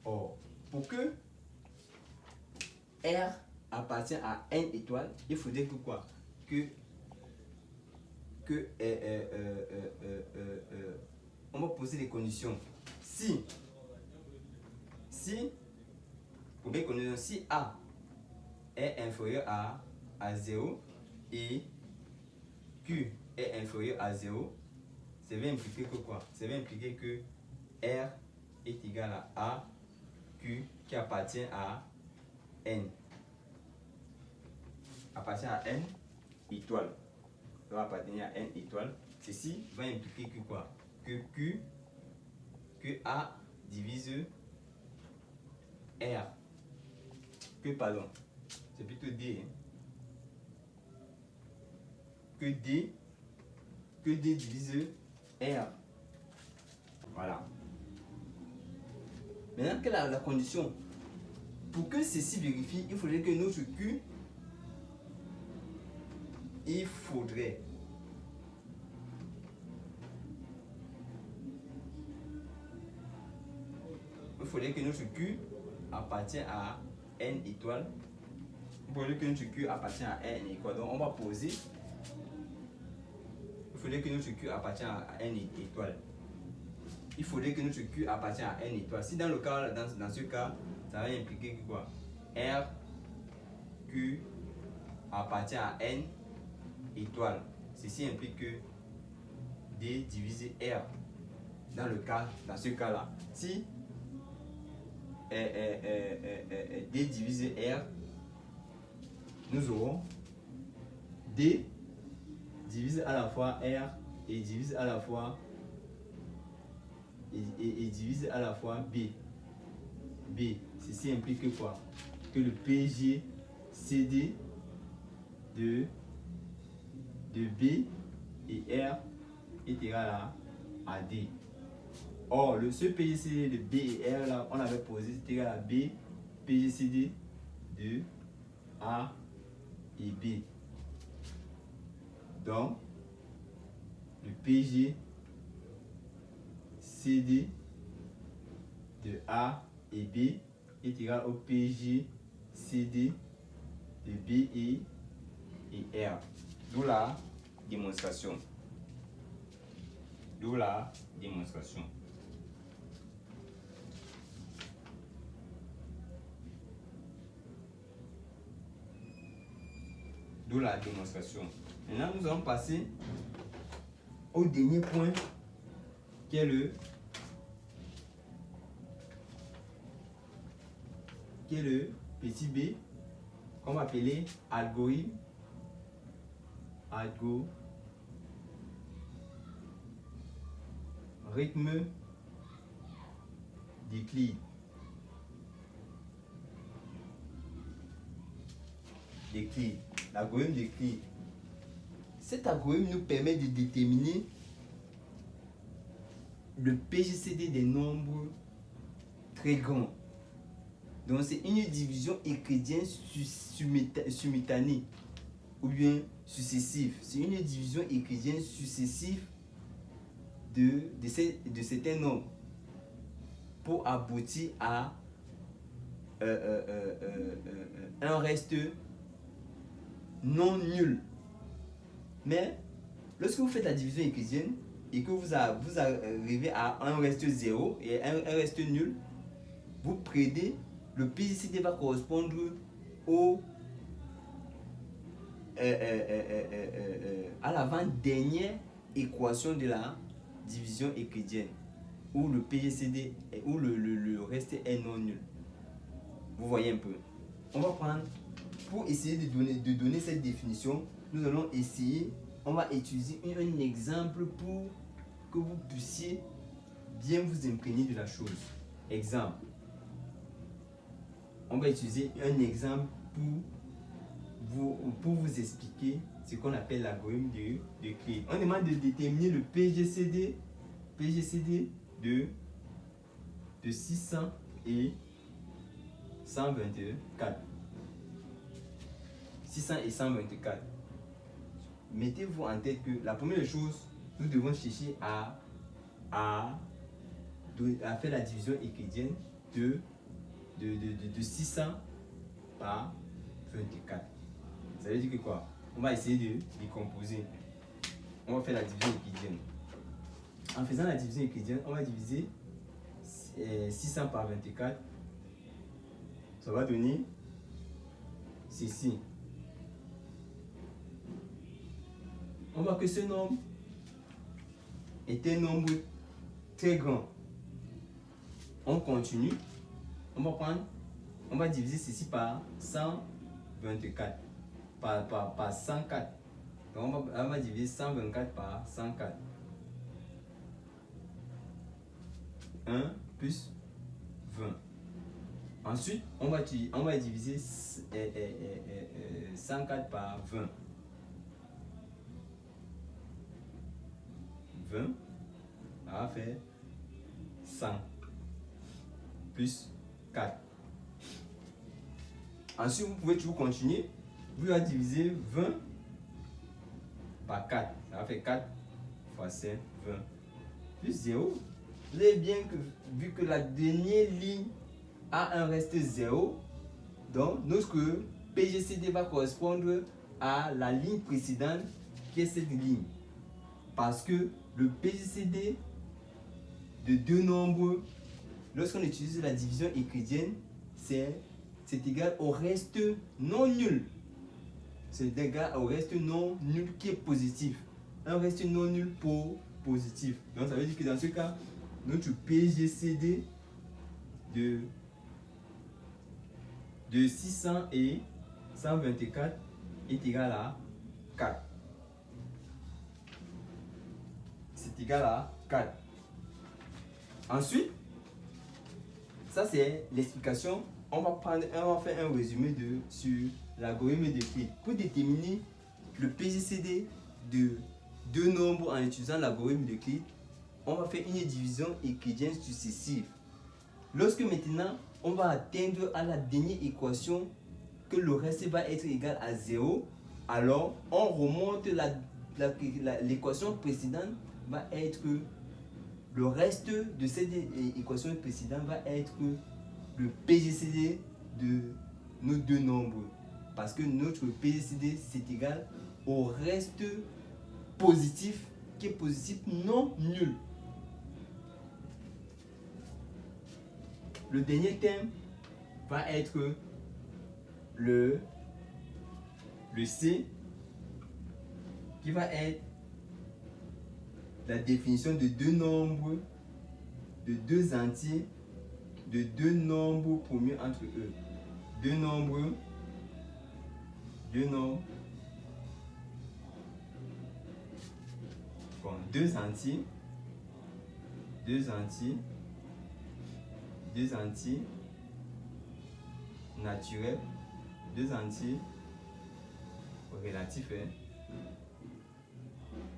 Or, pour que R appartient à N étoile, il faudrait que quoi? On va poser les conditions. Si A est inférieur à 0 et Q est inférieur à 0, ça va impliquer que quoi? Ça va impliquer que R est égal à Q qui appartient à N. Appartient à N étoile. Ça va appartenir à N étoile. Ceci va impliquer que quoi? Que A divise R. Pardon. C'est plutôt D. Hein. Que D divise R. Voilà. Maintenant, quelle est la condition? Pour que ceci vérifie, il faudrait que notre Q, il faudrait que notre Q appartient à N étoile. Il faudrait que notre Q appartient à N étoile. Donc on va poser. Il faudrait que notre Q appartient à N étoile. Il faudrait que notre Q appartient à N étoile. Si dans ce cas, ça va impliquer que quoi? R, Q appartient à N étoile. Ceci implique que D divisé R. Dans ce cas-là, si D divisé R, nous aurons D divise à la fois R et divise à la fois divise à la fois B. Ceci implique que quoi? Que le PGCD de B et R est égal à D. Or, ce PGCD de B et R là, on avait posé, c'est égal à B, PGCD de A et B. Donc, le PGCD de A et B est égal au PGCD de B et R. D'où la démonstration. D'où la démonstration. Maintenant, nous allons passer au dernier point qui est le petit b qu'on va appeler algorithme d'Euclide. d'Euclide. L'algorithme d'Euclide. Cet algorithme nous permet de déterminer le PGCD des nombres très grands. Donc c'est une division euclidienne simultanée ou bien successive. C'est une division euclidienne successive de certains nombres pour aboutir à un reste non nul. Mais lorsque vous faites la division euclidienne et que vous arrivez à un reste 0 et un reste nul, vous prenez le PGCD va correspondre au à l'avant-dernière équation de la division euclidienne où le PGCD où le reste est non nul. Vous voyez un peu. On va prendre, pour essayer de donner cette définition, nous allons essayer, on va utiliser un exemple pour que vous puissiez bien vous imprégner de la chose. Exemple. On va utiliser un exemple pour vous expliquer ce qu'on appelle l'algorithme de Euclide. On demande de déterminer le PGCD de 600 et 124. 600 et 124. Mettez-vous en tête que la première chose, nous devons chercher à faire la division euclidienne de 600 par 24. Ça veut dire que quoi? On va essayer de décomposer. On va faire la division euclidienne. En faisant la division euclidienne, on va diviser 600 par 24. Ça va donner ceci. On voit que ce nombre est un nombre très grand. On continue. On va diviser ceci par 124. Par 104. Donc on va diviser 124 par 104. 1 plus 20. Ensuite, on va diviser 104 par 20. 20, ça va faire 100 plus 4. Ensuite, vous pouvez toujours continuer. Vous allez diviser 20 par 4. Ça va faire 4 fois 5, 20. Plus 0. Vous avez bien vu que la dernière ligne a un reste 0. Donc, notre PGCD va correspondre à la ligne précédente qui est cette ligne. Parce que le PGCD de deux nombres, lorsqu'on utilise la division euclidienne, c'est égal au reste non nul. C'est égal au reste non nul qui est positif. Un reste non nul pour positif. Donc ça veut dire que dans ce cas, notre PGCD de 600 et 124 est égal à 4. C'est égal à 4. Ensuite, ça c'est l'explication. On va faire un résumé sur l'algorithme d'Euclide. Pour déterminer le PGCD de deux nombres en utilisant l'algorithme d'Euclide, on va faire une division euclidienne successive. Lorsque maintenant on va atteindre à la dernière équation que le reste va être égal à 0, alors on remonte l'équation précédente va être le reste de cette équation précédente va être le PGCD de nos deux nombres. Parce que notre PGCD c'est égal au reste positif qui est positif non nul. Le dernier terme va être le C qui va être la définition de deux nombres, de deux entiers, de deux nombres promus entre eux. Deux entiers naturels, deux entiers relatifs. Hein.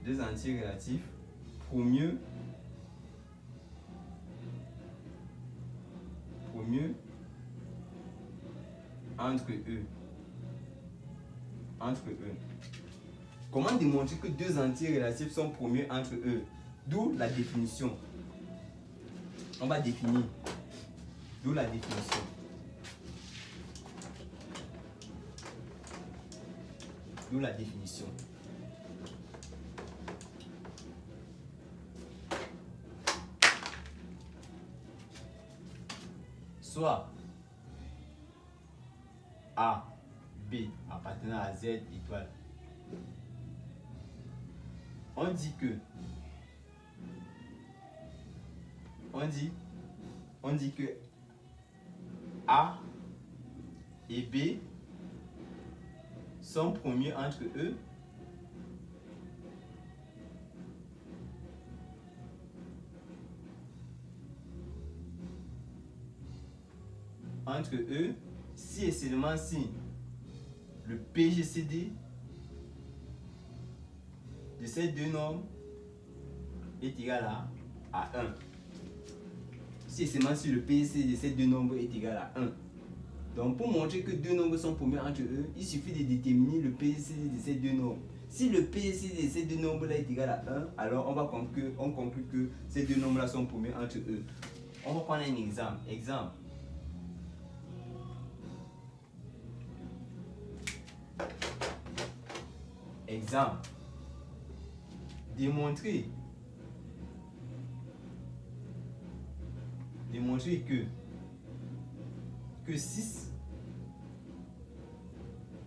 Deux entiers relatifs. Promieux entre eux. Comment démontrer que deux entiers relatifs sont promieux entre eux? D'où la définition. On va définir. D'où la définition. D'où la définition. Soit A, B appartenant à Z étoile. On dit que A et B sont promieux entre eux si et seulement si le PGCD de ces deux nombres est égal à 1. Si et seulement si le PGCD de ces deux nombres est égal à 1. Donc pour montrer que deux nombres sont promieux entre eux, il suffit de déterminer le PGCD de ces deux nombres. Si le PGCD de ces deux nombres-là est égal à 1, alors on conclut que ces deux nombres-là sont promieux entre eux. On va prendre un exemple. Exemple. Démontrer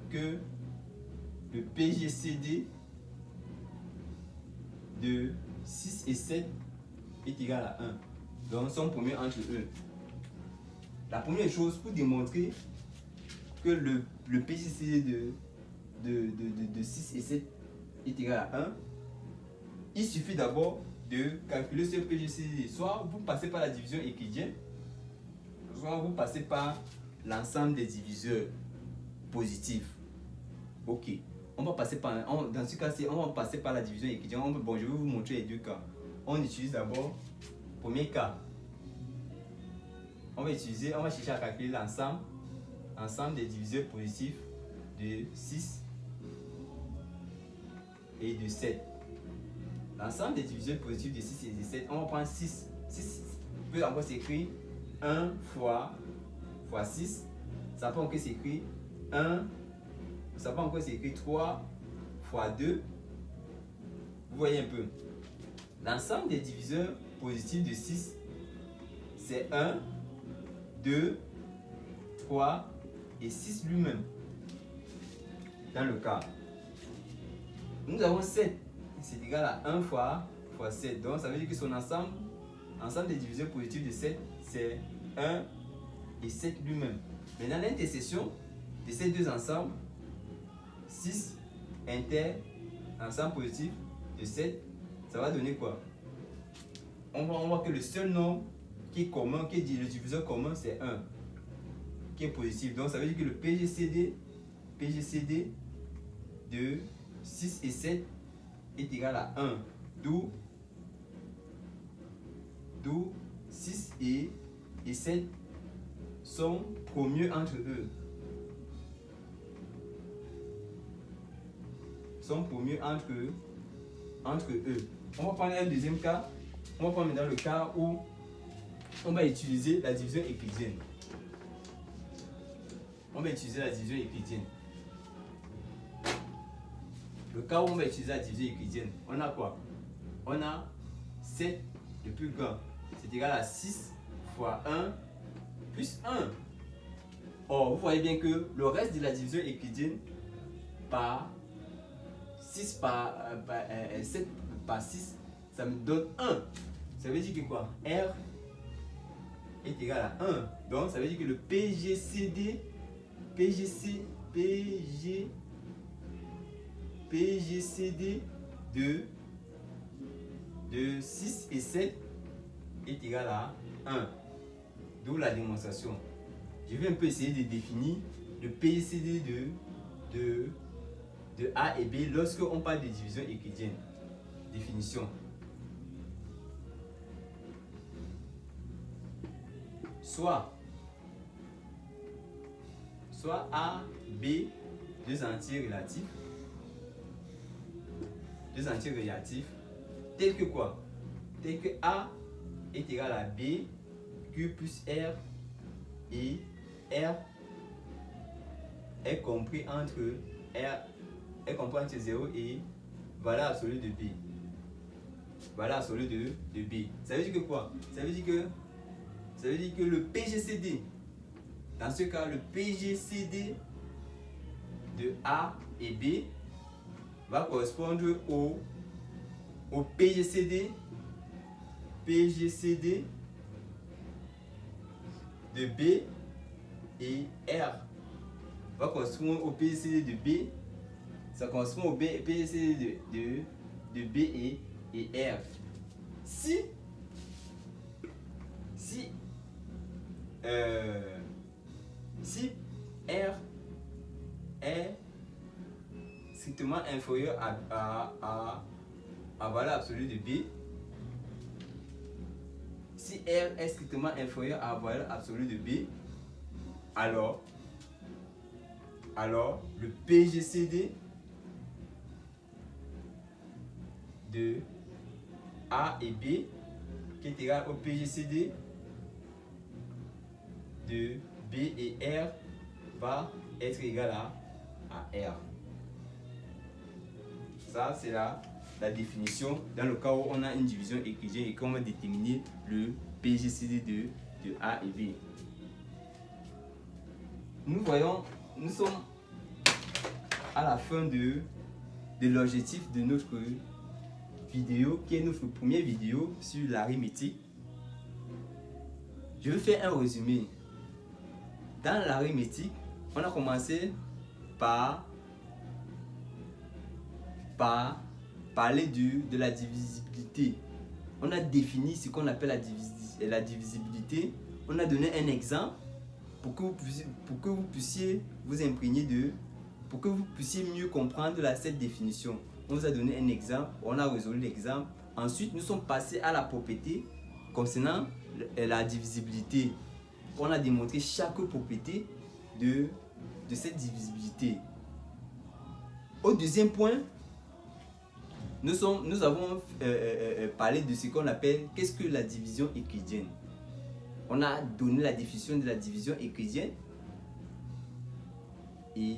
que le PGCD de 6 et 7 est égal à 1. Donc, sont promieux entre eux. La première chose, pour démontrer que le PGCD de 6 et 7 est égal à 1, il suffit d'abord de calculer ce PGCD. Soit vous passez par la division euclidienne, soit vous passez par l'ensemble des diviseurs positifs. Ok. Dans ce cas-ci, on va passer par la division euclidienne. Je vais vous montrer les deux cas. On utilise d'abord le premier cas. On va chercher à calculer l'ensemble des diviseurs positifs de 6 et de 7. L'ensemble des diviseurs positifs de 6 et de 7, on va prendre 6. 6 peut encore s'écrire 1 fois 6. Ça peut encore s'écrire 3 fois 2. Vous voyez un peu. L'ensemble des diviseurs positifs de 6, c'est 1, 2, 3 et 6 lui-même. Dans le cas, nous avons 7. C'est égal à 1 fois 7. Donc ça veut dire que son ensemble des diviseurs positifs de 7, c'est 1 et 7 lui-même. Maintenant, l'intersection de ces deux ensembles, 6 ensemble positif de 7, ça va donner quoi? On voit que le seul nombre qui est commun, qui est le diviseur commun, c'est 1, qui est positif. Donc ça veut dire que le PGCD de 6 et 7 est égal à 1. D'où 6 et 7 sont promieux entre eux. On va prendre un deuxième cas. On va prendre maintenant le cas où on va utiliser la division euclidienne. Le cas où on va utiliser la division euclidienne, on a quoi? On a 7 le plus grand. C'est égal à 6 fois 1 plus 1. Or, vous voyez bien que le reste de la division euclidienne par 7 par 6, ça me donne 1. Ça veut dire que quoi? R est égal à 1. Donc, ça veut dire que le PGCD de 6 et 7 est égal à 1. D'où la démonstration. Je vais un peu essayer de définir le PGCD de de A et B lorsque on parle de division euclidienne. Définition. Soit A, B, deux entiers relatifs, tels que quoi? Tel que A est égal à B, Q plus R, et R est compris entre 0 et valeur absolue de B. Valeur absolue de B. Ça veut dire que quoi? Ça veut dire que le PGCD, dans ce cas, le PGCD de A et B va correspondre au PGCD de B, et R va correspondre au PGCD de B. Ça correspond au PGCD de B et R. Si R est strictement inférieur à valeur absolue de B, si R est strictement inférieur à valeur absolue de B, alors le PGCD de A et B, qui est égal au PGCD de B et R, va être égal à R. Ça, c'est la définition dans le cas où on a une division euclidienne et qu'on va déterminer le PGCD de A et B. Nous sommes à la fin de l'objectif de notre vidéo, qui est notre première vidéo sur l'arithmétique. Je vais faire un résumé. Dans l'arithmétique, on a commencé par parler de la divisibilité. On a défini ce qu'on appelle la divisibilité. On a donné un exemple pour que vous puissiez vous imprégner pour que vous puissiez mieux comprendre cette définition. On vous a donné un exemple, on a résolu l'exemple. Ensuite, nous sommes passés à la propriété concernant la divisibilité. On a démontré chaque propriété de cette divisibilité. Au deuxième point, nous avons parlé de ce qu'on appelle qu'est-ce que la division euclidienne. On a donné la définition de la division euclidienne et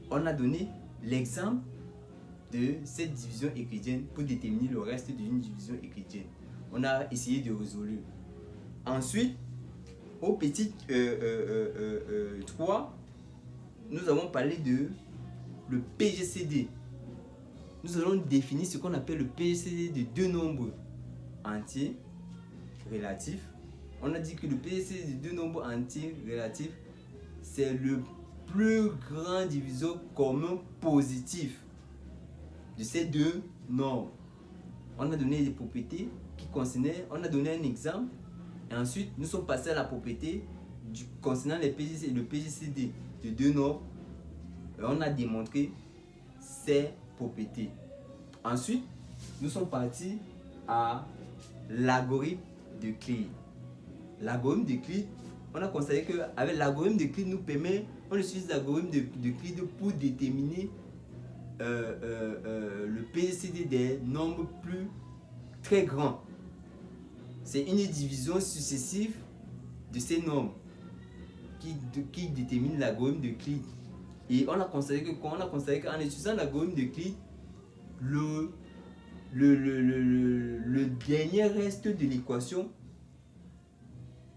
on a donné l'exemple de cette division euclidienne pour déterminer le reste d'une division euclidienne. On a essayé de résoudre. Ensuite, au petit 3, nous avons parlé de le PGCD. Nous allons définir ce qu'on appelle le PGCD de deux nombres entiers relatifs. On a dit que le PGCD de deux nombres entiers relatifs, c'est le plus grand diviseur commun positif de ces deux nombres. On a donné des propriétés qui concernaient, on a donné un exemple, et ensuite nous sommes passés à la propriété concernant le PGCD de deux nombres, et on a démontré ces propriétés. Ensuite, nous sommes partis à l'algorithme d'Euclide. L'algorithme d'Euclide, on a constaté qu'avec l'algorithme d'Euclide on utilise l'algorithme d'Euclide pour déterminer le PGCD des nombres très grands. C'est une division successive de ces nombres qui détermine l'algorithme d'Euclide. Et on a constaté qu'en utilisant l'algorithme d'Euclide, le dernier reste de l'équation,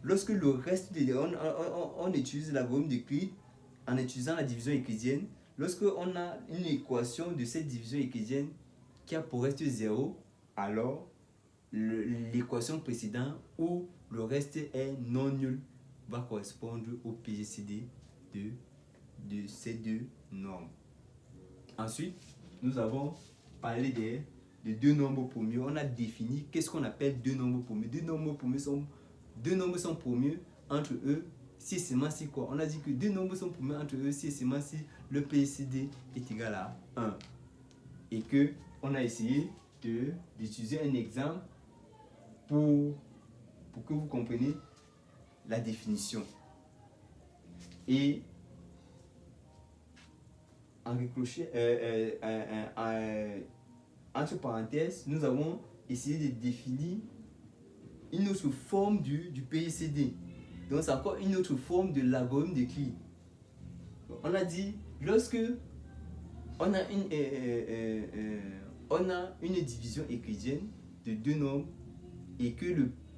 lorsque le reste on utilise l'algorithme d'Euclide en utilisant la division euclidienne, lorsque on a une équation de cette division euclidienne qui a pour reste 0, alors l'équation précédente où le reste est non nul va correspondre au PGCD de ces deux nombres. Ensuite, nous avons parlé de deux nombres premiers. On a défini qu'est-ce qu'on appelle deux nombres premiers. Deux nombres sont premiers entre eux si et seulement si quoi? On a dit que deux nombres sont promus entre eux si et seulement si le PCD est égal à 1. Et que on a essayé d'utiliser un exemple pour que vous compreniez la définition. Et en ricochet, entre parenthèses, nous avons essayé de définir une autre forme du PCD. Donc c'est encore une autre forme de l'algorithme de Cline. On a dit, lorsque on a une division euclidienne de deux nombres et que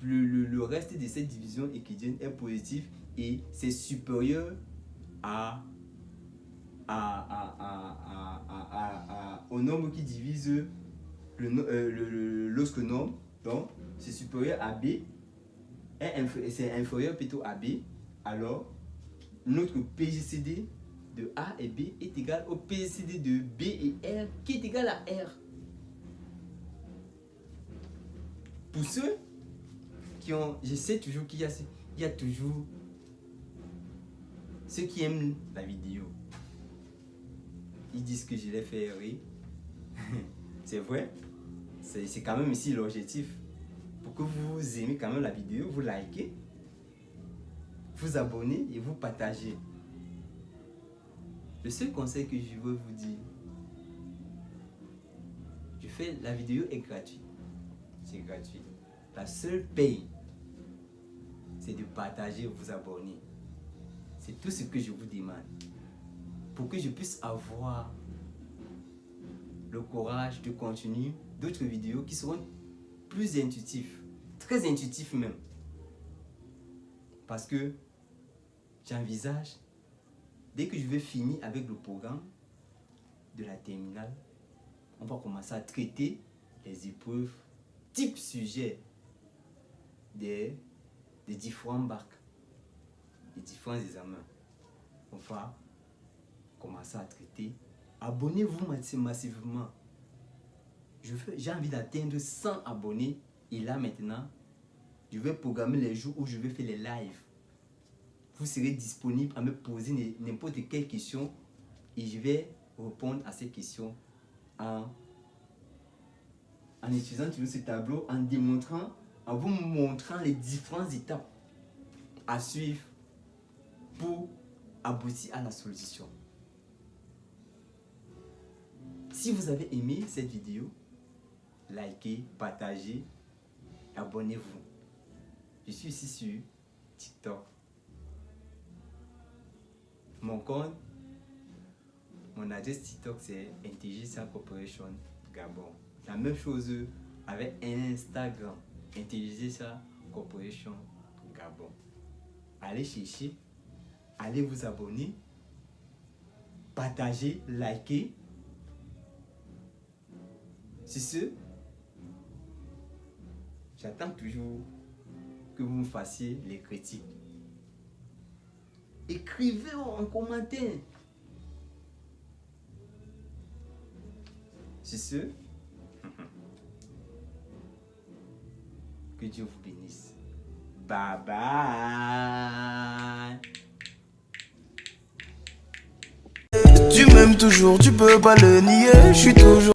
le reste de cette division euclidienne est positif et c'est supérieur au nombre qui divise l'autre nombre, donc c'est supérieur à B, c'est inférieur plutôt à B, alors notre PGCD de A et B est égal au PGCD de B et R qui est égal à R. Pour ceux qui ont, je sais toujours qu'il y a toujours ceux qui aiment la vidéo. Ils disent que je l'ai fait rire. C'est vrai. C'est quand même ici l'objectif. Pour que vous aimez quand même la vidéo, vous likez, vous abonnez et vous partagez. Le seul conseil que je veux vous dire, la vidéo est gratuite. C'est gratuit. La seule paye, c'est de partager et vous abonner. C'est tout ce que je vous demande. Pour que je puisse avoir le courage de continuer d'autres vidéos qui seront plus intuitives, très intuitives même. Parce que j'envisage, dès que je vais finir avec le programme de la terminale, on va commencer à traiter les épreuves type sujet des différents bacs, des différents examens. On va commencer à traiter. Abonnez-vous massivement. J'ai envie d'atteindre 100 abonnés. Et là maintenant, je vais programmer les jours où je vais faire les lives. Vous serez disponible à me poser n'importe quelle question et je vais répondre à ces questions en utilisant toujours ce tableau, en démontrant, en vous montrant les différentes étapes à suivre pour aboutir à la solution. Si vous avez aimé cette vidéo, likez, partagez, abonnez-vous. Je suis ici sur TikTok. Mon compte, mon adresse TikTok c'est Intelligentsia Corporation Gabon. La même chose avec Instagram, Intelligentsia Corporation Gabon. Allez chercher, allez vous abonner, partagez, likez. C'est ce, j'attends toujours que vous me fassiez les critiques. Écrivez en commentaire. C'est ce, que Dieu vous bénisse. Bye bye. Tu m'aimes toujours, tu peux pas le nier. Je suis toujours